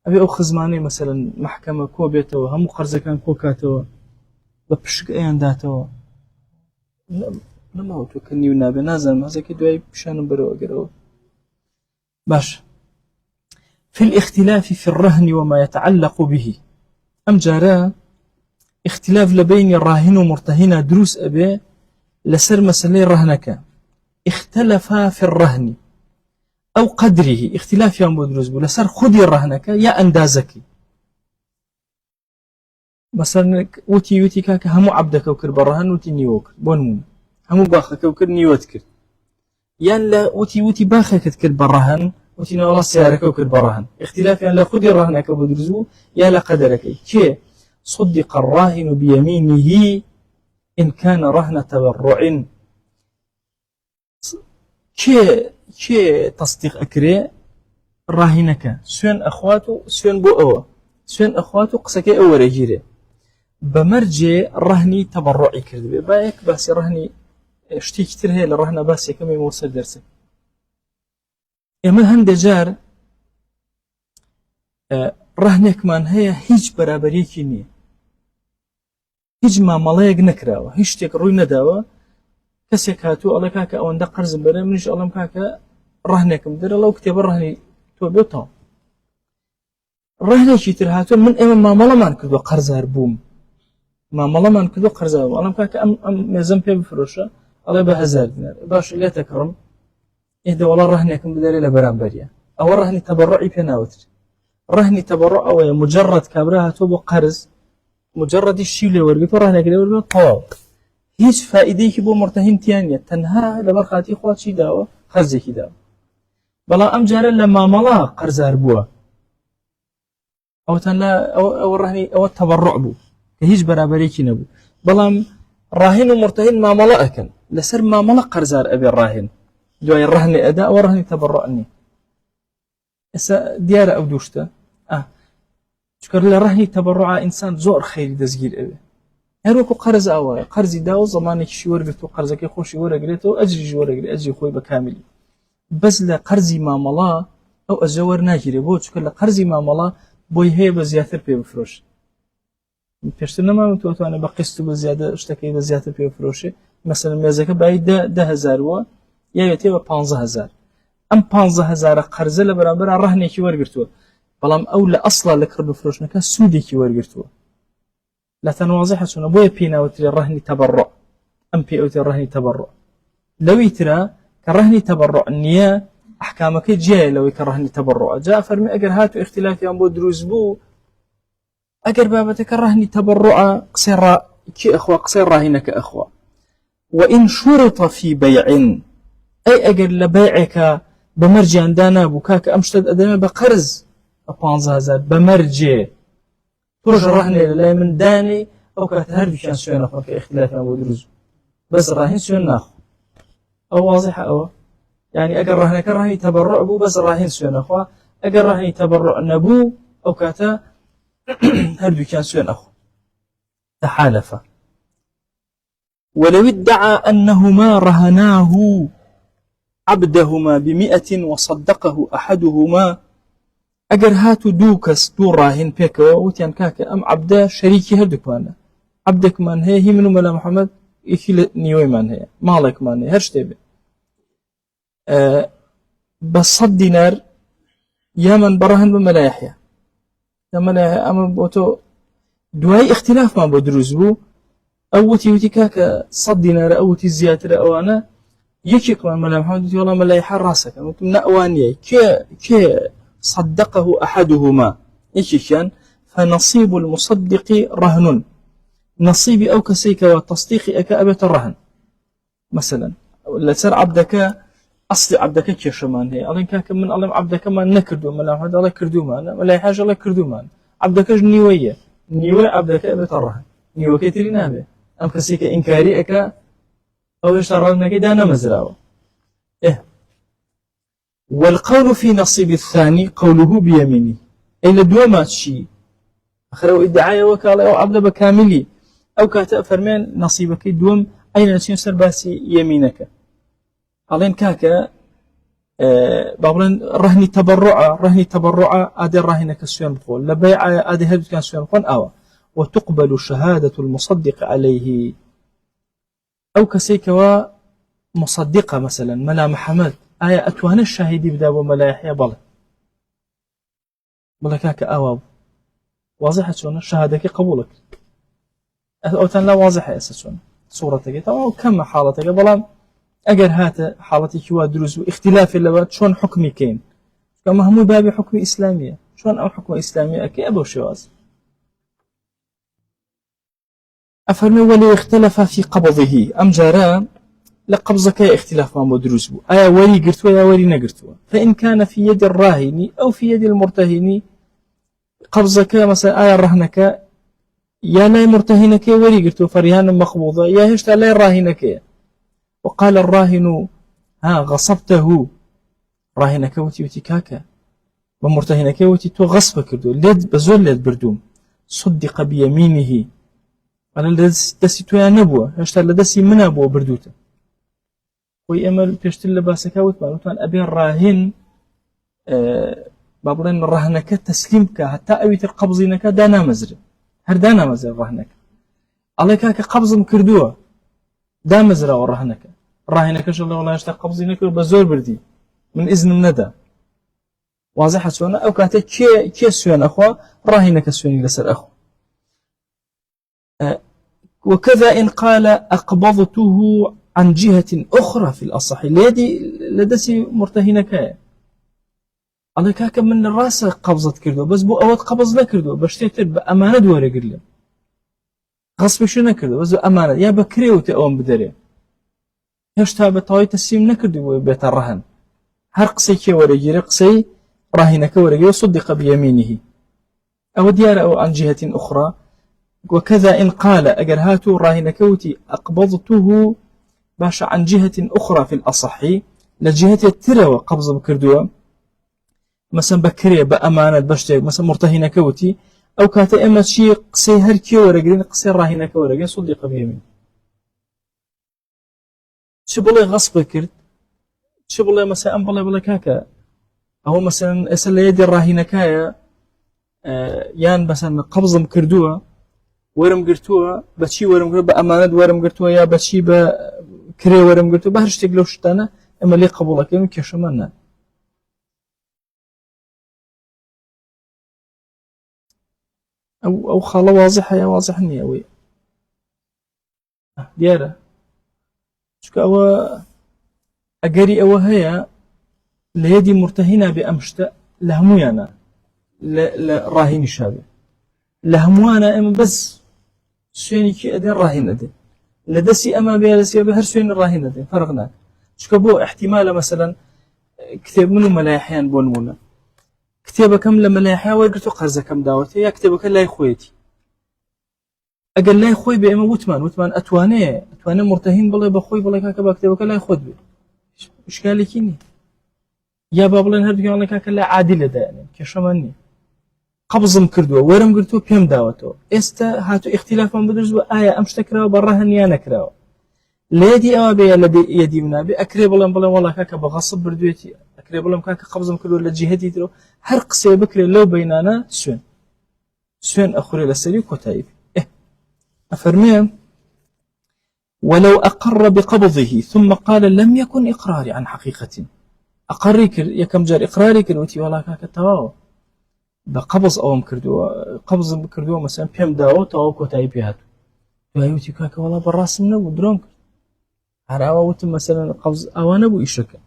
أبي أو خزماني مثلا محكمة كو بيتو هم قرض كان كو كاتو بپشک ایان داتەوە نەماوە تۆ کە نیو نابێ نازانم هەزێکی دوای پیشانم بەرەوە گەرەوە باش في الاختلاف في الرهن وما يتعلق به أم جارا اختلاف لبين الراهن ومرتهن دروس أبي لسر مسألة رهنك اختلفا في الرهن أو قدره اختلاف يوم بدروس بو لسر خذي رهنك يا أندازك مثلا وتي كاك همو عبدك وكر برهن وتي نيوك بونمون همو باخك وكر نيوت كر يان لا وتي باخك تكر برهن وتي والله سيارك وكر برهن اختلاف يان لا خذي رهنك بدرزو يا لا قدرك كي صدق الراهن بيمينه إن كان رهن تبرع كي تصديق أكري راهنك سوين أخواته سوين بو أوا سوين أخواته قسكي أول يجيري بمرجع رهني تبرعي كردبي بايك باسي رهني شتي كتير هي للرهنة باسي كم يوصل درسك اما هند جار رهنك من هي هيج برابريكي نية هيج ما ملايق نكراوه هيج تيك روي نداوه كسيك هاتو الله كاكا او اندق قرز برا منش الله مكاكا رهنك مدر الله وكتب الرهني تو بيوتهم رهني كتير هاتو من اما ما ملا ما نكدو قرز هربوم ما ملا ما نكدو قرز هربوم الله مكاكا ام ميزان بيه بفروشه الله بهزار دينار باش لا تكرم إهدى والله رهنك مدري لبران بريا أو رهني تبرعي بيناوتر رهني تبرع أو مجرد كابراها توبو قرز مجرد الشيء اللي ورقته رهنك اللي ورقته طوال هيش فائدة بو مرتهن تيانية تنها لبرخاتي خواتشي داوة خرزي داوة بلا أم جارا لما ملا قرز هربوا أو تنلا أو رهني أو التبرع بو كهيش برابريكي نبو بلا راهن ومرتهن ما ملا أكن لسر ما ملا قرزار أبي الراهن دواي الرهن أداء ورهن تبرعني إسا ديارة أو دوشتا شكر لرهن تبرع إنسان زور خير دزجير أبي هروكو قرز أواي قرزي داو زمانك شي ورقتو قرزك خوشي ورقريتو أجري ورقري أجري خوي بكامل بس لقرزي معاملة أو أزور ناجري بو شكر لقرزي معاملة بوي هي بزيادة بي بفروش بيشترنا ما متوتو بقيستو بزيادة اشتكي بزيادة بي بفروشي مثلا ميزاك باي ده هزار يا يتيبه 15000 ام 15000 قرض لبرابر رهني كي ورغرتو بلام اول اصلا لكرب فروشنك سودي كي ورغرتو لا تنواضح سنه بو بينا وتري رهني تبرع ام بي او رهني تبرع لو يترى كرهني تبرع النيه احكامك جاي لو كرهني تبرع جاء فرمي اجر هاتو اختلاف يان بو دروز بو اجر بابتك رهني تبرع قصير كي اخوا قصير راهنك اخوا وان شرط في بيع أي أجر لبيعك بمرجع دانا بوكاك أمشتد أدمي بقرز 15000 بمرجع ترجع رهني لا من داني أو كتهرب كان سوين أخو كاختلاف أبو دروز بس راهن سوين ناخو أو واضحة أو يعني أجر رهنك رهني تبرع بو بس راهن سوين أخو أجر رهني تبرع نبو أو كاتا هرب كان سوين أخو تحالف ولو ادعى أنهما رهناه عبدهما ب100 وصدقه أحدهما أجر هاتو دوكس دو راهن بيكا وتيان كاكا أم عبدا شريكي هردك مانا عبدك مان هي منو ملا محمد إكي نيوي مان هي مالك مان هي هرش تيبي بس 100 دينار يمن براهن بملا يحيى يمن أما بوتو دواي اختلاف ما بدروز بو أوتي كاكا 100 دينار أوتي زيادة أو أنا يكي كمان ملا محمد والله ملا يحر راسك أنتم نأوانية كي صدقه أحدهما يكي كان فنصيب المصدق رهن نصيبي أو كسيك وتصديقي أكا أبيت الرهن مثلا لسر عبدك أصل عبدك كيشمان هي ألين كاك من ألين عبدك ما نكردو ملا هذا الله كردو ما ولا حاجة الله كردو ما عبدك نيوية عبدك بتره نيوة كتير نابه أم كسيك إنكاري أكا أو يشترى كده أنا مزراوة إيه. والقول في نصيب الثاني قوله بيميني أي لدوامات شيء أخره ادعاء وكالة أو عبد بكاملي أو كاتب فرمان نصيبك دوم أين نسيون سرباسي يمينك ألين كاكا بابلن رهني تبرع أدي الرهنة كسيون بقول لبيع أدي هدو كان سيون بقول أو وتقبل شهادة المصدق عليه أو كسيكوا مصدقة مثلا ملا محمد آية أتوهن الشاهدي بدا وملا يحيى بلا كاكا أواب واضحة شون شهادك قبولك أو تن لا واضحة أساسون صورتك طبعا كم حالتك بلا أجر هات حالتي كوا دروز واختلاف اللغات شون حكمي كين كما هم باب حكم إسلامية شون أو حكم إسلامية أكي أبو شواز أفرمي ولي اختلف في قبضه أم جاران لقبضك اختلاف ما مدروس بو آية ولي قرتوا يا ولي نقرتوا فإن كان في يد الراهن أو في يد المرتهن قبضك مثلا آية رهنك يا لا مرتهنك ولي قرتوا فرهان مقبوضة يا هشتا لا راهنك وقال الراهن ها غصبته راهنك وتي كاكا ومرتهنك وتي تو غصب كردو لد بزول لد بردوم صدق بيمينه على دسي تو يا نبوة هشتا لدسي من أبوه بردوته ويأمل بيشتل لباسك وتمان أبي الراهن بابلين رهنك تسليمك حتى أويت القبضينك دانا مزر هر دانا مزر رهنك عليك قبض مكردوه دا مزر ورهنك راهنك شو الله ولا يشتى قبضينك بزور بردي من إذن الندى واضحة سونا أو كانت كي سوين أخوة راهنك سوين لسر أخو وكذا إن قال أقبضته عن جهة أخرى في الأصح لدسي مرتهنك الله كاك من الراس قبضت كردو بس بو أود قبض لكردو بشتيتر بأمانة دواري قرلم غصب شو نكردو بس بأمانة يا بكري وتأوم بدري يشتها بطاوية السيم نكردو بيت الرهن هر قصي كي ورقيري قصي راهنك ورقيري صدق بيمينه أو ديار أو عن جهة أخرى وكذا إن قال أجر هاتو راهنك وتي أقبضته باش عن جهة أخرى في الأصح لجهة التروى قبض بكردوة مثلا بكرية بأمانة بشتك مثلا مرتهنة كوتي أو كاتا إما شي قصي هركي ورقين قصي راهنة ورقين صدق بيمين شبالي غصب كرد شبالي مثلا بلا كاكا أو مثلا أسأل يدي الراهنة كايا يان مثلا قبض بكردوة ورم قرتوها بشي ورم قرتوها بأمانة ورم قرتوها يا بشي بكري ورم قرتوها بهرش تقلوش تانا اما لي قبولك يوم كشمانا او خاله واضحة يا واضح نية وي ديارة شكا او اقري او هيا ليدي مرتهنة بأمشتا لهمويانا لراهين شابه لهموانا اما بس سويني كي أدين راهن أدين لدسي أما بيا لسي بهر سوين راهن أدين فرقنا شكبو احتمال مثلا كتاب منو ملايحيان بونمونا كتابة كم لملايحيا ويقرتو قرزة كم داوتي يا كتابة كم لا يخويتي أقل لا يخوي بإما وتمان أتواني مرتهين بالله بخوي بالله كاكبا كتابة كم لا يخوي بي إشكالي كيني يا بابلين هردو كم الله كاكا لا عادلة دا يعني كشماني قبضم كردوه ورم قرتو بيم داوتو استا هاتو اختلاف من بدرز آية أمشتكراو براهن يا نكراو ليدي أوا بيا لدي يدي منابي أكري بلن والله كاكا بغصب بردويتي أكري بلن كاكا قبضم كردوه لجهدي ترو هر قصي بكري لو بينانا سوين أخوري لسري كتايب أفرمي ولو أقر بقبضه ثم قال لم يكن إقراري عن حقيقة أقريك يكم جار إقراري كروتي والله كاكا تواو بقبض أوام كردوه قبض بكردوه مثلا بيم داو تاو كوتاي بيهاتو يوتي كاكا والله براس منو درونك هراوا وتم مثلا قبض أوانا بو إشكا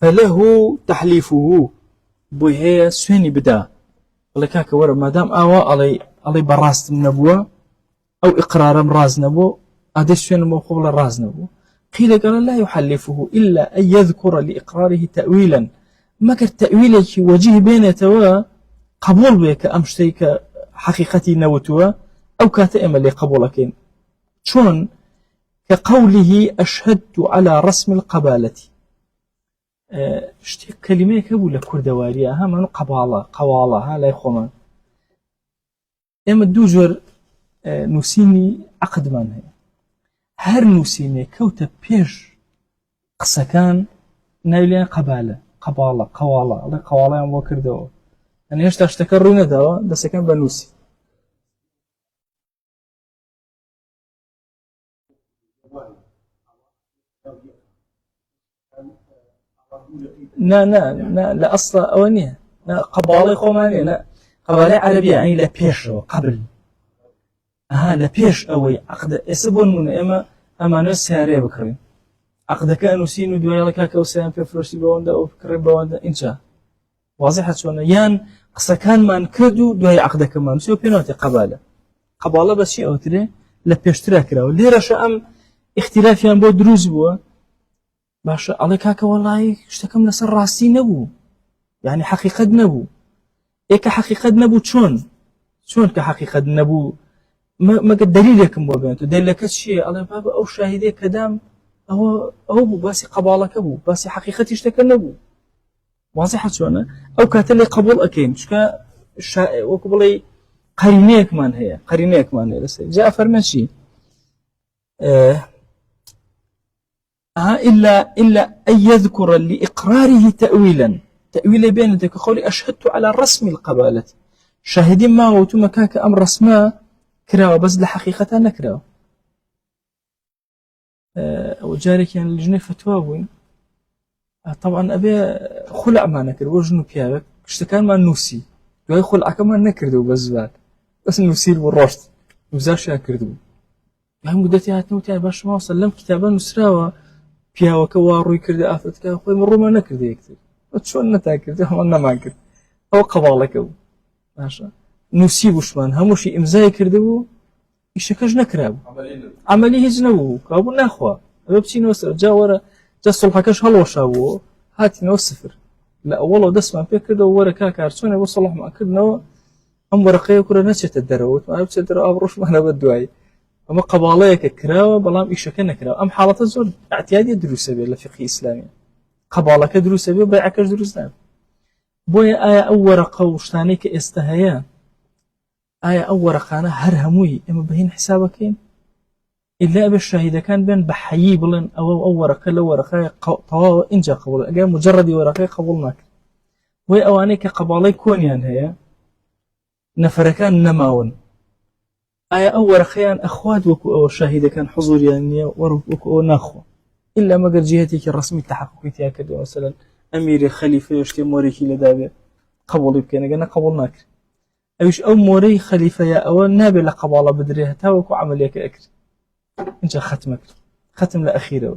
فله تحليفه بوهي سويني بدا والله كاكا ورا مادام أوا علي براس من نبوه أو إقرار راز نبو أدي سوين مو قبل راز نبو قيل قال لا يحلفه إلا أن يذكر لإقراره تأويلا مكر تأويلك وجه بين توا قبول بك أمشتيك حقيقتي نوتوا أو كاتئم اللي قبولك شون كقوله أشهدت على رسم القبالة شتي كلمة كبولة كردوارية هم قبالة قوالة لا يخومان إما دوجر نوسيني عقد من هي هر نوسيني كوتا بيش قسكان نايلين قبالة قوالة الله قوالة يوم وكردوا يعني هشتا اشتكروا ندوا ده سكان بنوسي لا أصلا أونية لا قبالة خومانية لا قبالة عربية يعني لا بيش قبل لا بيش أوي عقد اسبون من أما ناس سارية بكرين عقد كانوا سينو دويا كاكا وسام في فلوسي بوندا أو بكرين بوندا إنشاء واضحة شونا يان قصة كان ما نكردو دويا عقد كمان سيو بيناتي قبالة بس شيء أوتري لا بيش تراكراو ليرا شأم اختلاف يان بو دروز بوا باش الله كاكا والله اشتكم لسر راسي نبو يعني حقيقة نبو إيك حقيقة نبو شون كحقيقة نبو ما قد دليلك مبينته دليلك الشيء الله بابا أو شاهدي كدام أو باسي قبالك أبو باسي حقيقتي اشتكى نبو واضحة شون أو كاتلي قبول أكيم شكا وقبلي قرينيك من هي جاء فرمشي إلا أن يذكر لإقراره تأويلا بين ذلك قولي أشهدت على رسم القبالة شاهدين ما وتم كاك أمر رسمه كراوة بس لحقيقة نكراوة وجارك يعني الجنة فتواوين طبعا أبي خلع ما نكر وجنو بيابك اشتكان ما نوسي دوي خلع كمان نكردو بس نوسي بالرشد نوزاش نكردو يعني مدتي هاتنوتي باش ما وصل كتابا نسراوة بياوك واروي كردي آفتك أخوي من روما نكردي يكتب وشون نتاكردي هم ما كرد أو قبالك أو ماشا نوسي وشمان هموشي إمزاي كردو يشكج نكرابو عملي هجنبو كابو ناخوا ببشي نوسر جا صلحكش هلو شابو هاتي نوسفر لا والله دسمان بيكردو ورا كاكا عرسوني وصلح ما كردنو أم ورقية كرة نشت الدروت ما بس الدرو أبروش ما أنا بدوعي أما قباليك كراوة بلام إيشكنا كراوة أم حالة الزول اعتيادية دروس بي لفقه إسلامي قبالك دروس بي وبيعكش دروس نام بويا آية أو ورقة وشتانيك استهيان آية أو ورقانا هرهموي إما بهين حسابكين إلا أبي الشاهدة كان بين بحيي بلن أو ورقة لو ورقة طواوة إنجا قبول أجا مجرد ورقة قبولناك وي أوانيك قبالي كونيان هي نفركان نماون آية أو ورقيان أخوات وكو أو الشاهدة كان حضور يعني وكو ناخو إلا ما قد جهتك الرسمي التحققي تياكد مثلا أمير خليفة يشتي موريكي لدابة قبول بكينا قلنا قبولناك أيش أو موري خليفة يا أو نابل لقبالة بدريها تاوكو عمليك أكر إنت ختم لأخيرة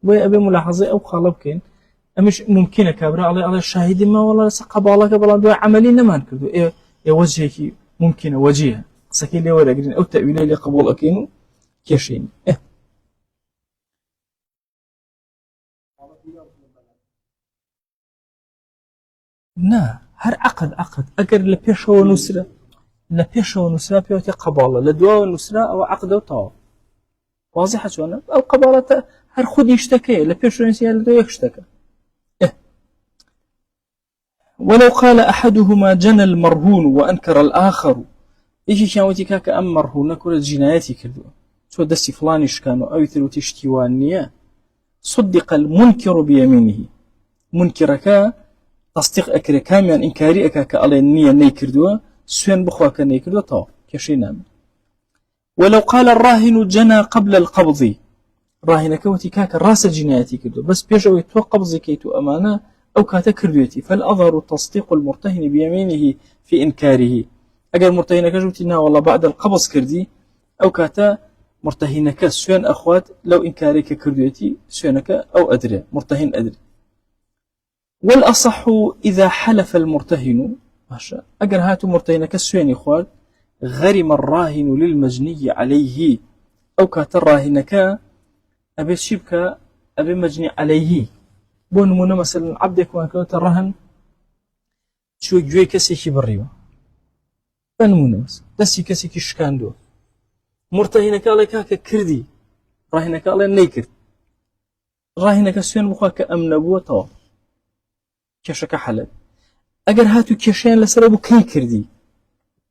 وي أبي ملاحظة أو قالبكين أمش ممكنة كابرا على الشاهد ما والله قبالة قبلا دو عملين ما نكردو يا وجهك ممكنة وجهها سكين لي ورقين أو تأويلي لقبول أكينو كيشين نا هر عقد أجر لبيشة ونسرة بيوتي قبالة لدواء ونسرة أو عقد وطاو واضحة شونا أو قبالة هر خود يشتكي لبيشة ونسية لدواء يشتكي ولو قال أحدهما جنى المرهون وأنكر الآخر إيش كانوتي كاك أم مرهون كل جناياتي كردوا شو دستي فلانيش كانوا أو يثلو تشتيوانية صدق المنكر بيمينه منكرك تصديق أكري كاميان إنكاري أكاك على النية نيكردوا سوين بخواك نيكردوا طاو كشينام ولو قال الراهن جنى قبل القبض راهن كوتي كاك راس الجناياتي كردوا بس بيجوا يتوى قبضي كيتو أمانة أو كاتا كردويتي فالأظهر تصديق المرتهن بيمينه في إنكاره أجر مرتهنك جوتنا والله بعد القبض كردي أو كاتا مرتهنك سوين أخوات لو إنكارك كردويتي سوينك أو أدري مرتهن أدري والأصح إذا حلف المرتهن ماشا أجر هاتو مرتهنك سوين إخوات غرم الراهن للمجني عليه أو كاتا الراهنك أبي شبكة أبي مجني عليه بون منا مثلا عبدك وان كنت رهن شو جوي كسي بريوه بنمونه دسي كسي كشكاندو مرتهنك الله كاك كردي راهنك الله نيكرد راهنك سوين بخاك أمن بوته كشك حلب أجر هاتو كشين لسربو كي كردي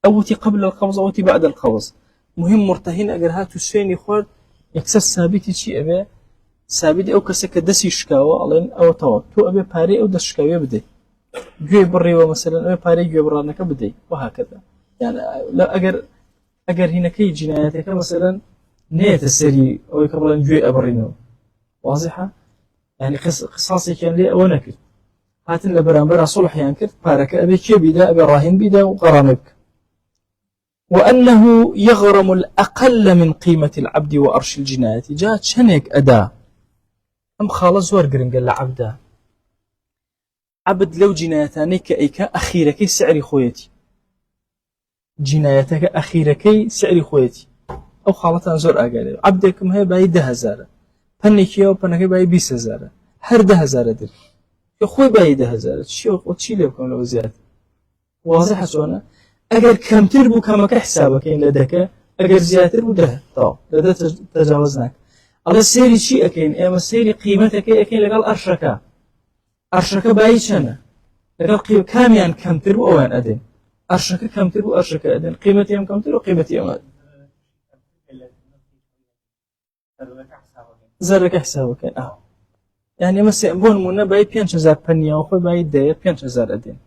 أوتي قبل القبض أوتي بعد القبض مهم مرتهن أجر هاتو سوين يخور يكسر ثابتي شيء أبي ثابت أو كسك دسي شكاوة الله أو تو تو أبي باري أو دس شكاوة بدي جوي بريوه مثلا أبي باري جوي برانك بدي وهكذا يعني لا أجر هنا كي جناياتك مثلا نية السري أو يقبل جوي أبرينه واضحة يعني قصاصي كان لي أو نكر هاتن لبرامبر صلح ينكر بارك أبي كي بدا أبي راهن بدا وقرامك وأنه يغرم الأقل من قيمة العبد وأرش الجناية جاءت شنك أداة أم خالص ورقرن قال عبدا عبد لو جنايتانك أيك أخيرك سعري خويتي جنايتك أخيرك سعري خويتي أو خالتان زور أقال عبدكم هي باي 10,000 فنكيو فنكي باي 20,000 هر 10,000 در يخوي باي 10,000 شو وتشي لكم لو زيادة واضح شلون أجر كم تربو كما كحسابك إن لدك أجر زيادة وده طاو لده تجاوزناك على سيري شيء أكين أما سيري قيمتك أكين لقال أرشكا باي شنا لقال قيمة كاميان كم تربو أوان أدين أرشكا كم تربو أرشكا أدين قيمتي أم كم تربو قيمتي أم زرك حسابك يعني مثلا بون منا باي 5,000 پنیا و خوی باي 5,000 أدين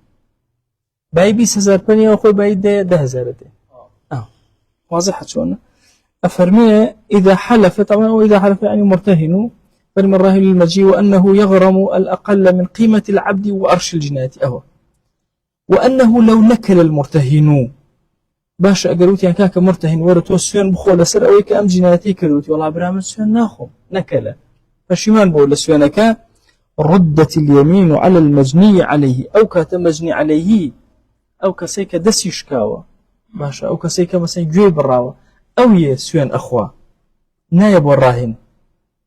باي 20,000 پنیا و خوی باي 10,000 أدين واضح شلون أفرمي إذا حلف طبعا وإذا حلف يعني مرتهن فلمن راهن للمجيء وأنه يغرم الأقل من قيمة العبد وأرش الجناية وأنه لو نكل المرتهن باش أقولت يعني كاك مرتهن ورث وسفين بخول سر أو كأم جنايتي كروت والله برامج سفين ناخو نكله فشمان بقول سفينك ردت اليمين على المجني عليه أو كتمجني عليه أو كسيك دسي شكاوة باشا أو كسيك مثلا جوي براوة أو يسفين أخوة نايب الراهن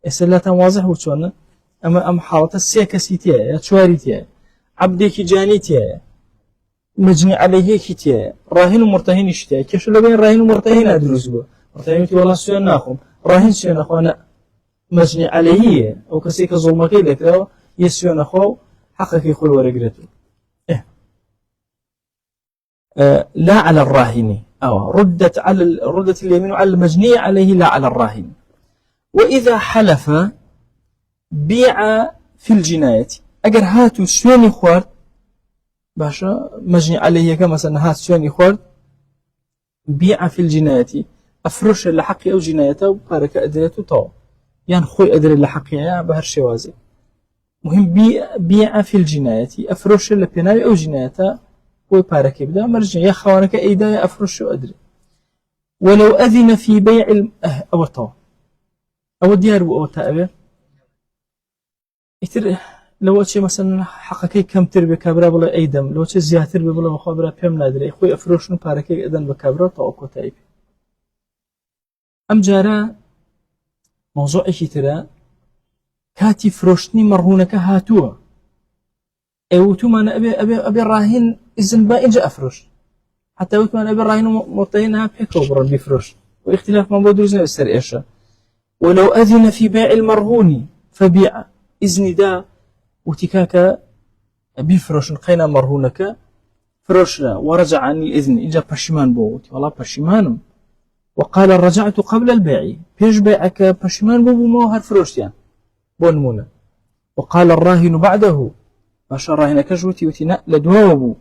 إسلاتا واضح وشون أم حالة السيكسيتيا يا شواريتيا عبدك جانيتيا مجني عليه كتيا راهن ومرتهن اشتيا كيش لو بين راهن ومرتهن أدرس به مرتهن والله سفين ناخم راهن سفين أخوانا مجني عليه أو كسيك ظلمك لك يسوون أخو حقك يخل ورقرته لا على الراهن أو ردت اليمين على المجني عليه لا على الراهن وإذا حلف بيع في الجناية أجر هاتو سوين خوارد باشا مجني عليه كما مثلا هات سوين خوارد بيع في الجناية أفرش لحقي أو جنايته وبارك أدريته طو يعني خوي أدري لحقيا بهر شوازي مهم بيع في الجناية أفرش لبناء أو جنايته وبارك يبدأ مرجع يا خوانك أيدا أفرش أدري ولو أذن في بيع أو طو أو ديار أو تأبي يتر لو أشي مثلا حقك كم تربي كبرى بلا أيدم لو أشي زيادة تربي بلا مخابرة بيم نادري خوي أفرش بارك أذن بكبرى طو كتايب أم جارا موضوع ترى كاتي فروشني مرهونك هاتوا أوتو ما أنا أبي الراهن إذن با إنجا أفرش حتى أوتو ما أنا أبي الراهن مرتهنها بحكو برا بيفرش واختلاف ما بدرزنا السر إيشا ولو أذن في بيع المرهون فبيع إذن دا وتكاك بيفرش قينا مرهونك فرشنا ورجع عن الإذن إنجا بشمان بوتي والله بشمانم وقال رجعت قبل البيع بيش بيعك بشمان بو موهر فروشيان بون مولا وقال الراهن بعده باشا الراهن كجوتي وتنا لدوابو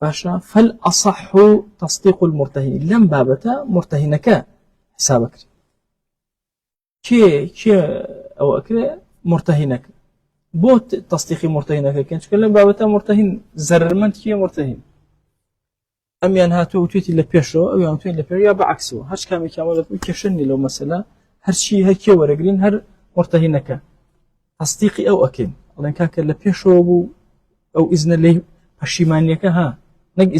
باشا فالأصح تصديق المرتهن لم بابتا مرتهنك حسابك كي أو أكري مرتهنك بوت تصديق مرتهنك كنت لم بابتا مرتهن زرمنت كي مرتهن أم ينهاتو وتويتي لبيشو أو ينهاتو لبيشو يا بعكسو هاش كامي كامل كشني لو مثلا هرشي هركي ورقرين هر مرتهنك تصديقي أو أكين لأن كان لبيشو بو أو إذن اللي هشيمانيك ها نق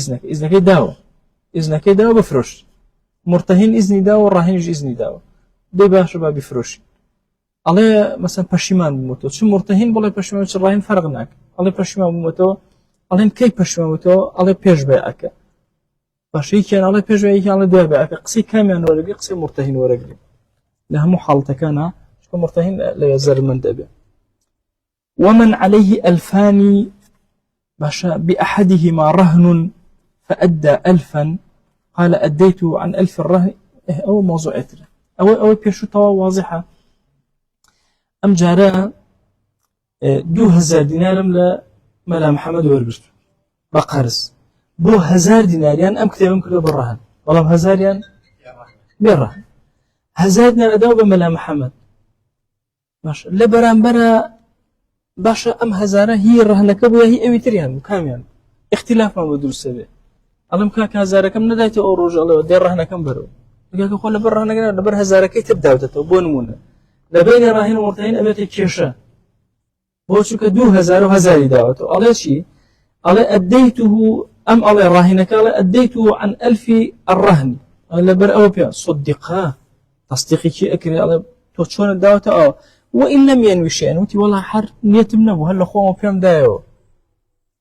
إذنك داو بفروش مرتهن إذني داو والراهن إذني داو دي باشا بفروش الله مثلا پشیمان بوومەوە چ مرتهین بڵێ پشیمان چ ڕاهین فەرق ناکە الله پشیمان بوومەوە ئەڵێن کەی پشیمان بوویتەوە ئەڵێ پێش بەیعەکە باشە یەکیان ئەڵێ پێش بەیعەکە ئەڵێ دوای بەیعەکە قسەی کامیان وەرەگری قسەی مرتهین وەرەگری لە هەموو حاڵەتەکانە چونکە مرتهین لەوێ زەرمەند دەبێت ومن عليه ألفان باشا بأحدهما رهن فأدى ألفا قال أديت عن ألف الرهن أو موضوع إترا أو بيشو توا واضحة أم جارا 2000 دينارم لملا محمد وربرت بقرز بو 1000 دينار يعني أم كتابم كله بالرهن والله 1000 يعني بالرهن 1000 دينار أداو بملا محمد باشا لبران برا باشا أم 1000 هي الرهنك بويا هي أوي تريان كاميان اختلاف ما بدل سبب ألم كاك 1000 كم ندايت أوروج الله ودير رهنك كم برو لقاك خلا برهنك لبر 1000 كي تبدأ وتتوبون منا لبين راهن ومرتهن أبيت كيشة بوشك 2000 و1000 دعوته الله شيء الله أديته أم الله راهنك الله أديته عن 1000 الرهن لبر أوبيا صدقها تصديقي كي أكري الله توشون الدعوة وإن لم ينوي شيئا وتي والله حر نيت منه هلا خوه فيهم دايو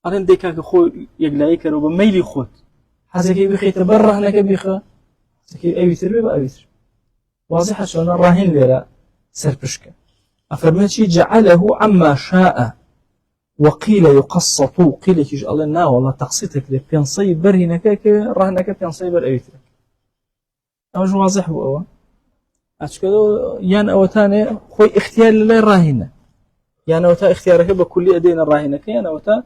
أرن ديكاك خو يقلعي كرو بميلي خوت حزكي بخي تبرع لك بخا حزكي أي تربي بأي تربي واضحة شلون الراهن ليرا سربشكا أفرمتشي جعله عما شاء وقيل يقسط قيل كيج الله نا والله تقسيتك لك بينصي برهنك رهنك بينصي بر أي تربي أوج واضح هو أشكده يان أوتاني خوي اختيار لله راهنة يان أوتا اختيارك بكل أدين الراهنة يان أوتا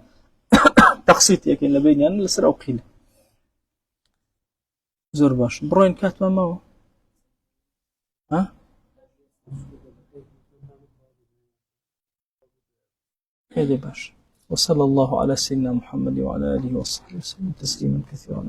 تقسيط يكين لبين يان لسر أو قيل زور باش بروين كاتما ما هو ها كيدي باش وصلى الله على سيدنا محمد وعلى آله وصحبه وسلم تسليما كثيرا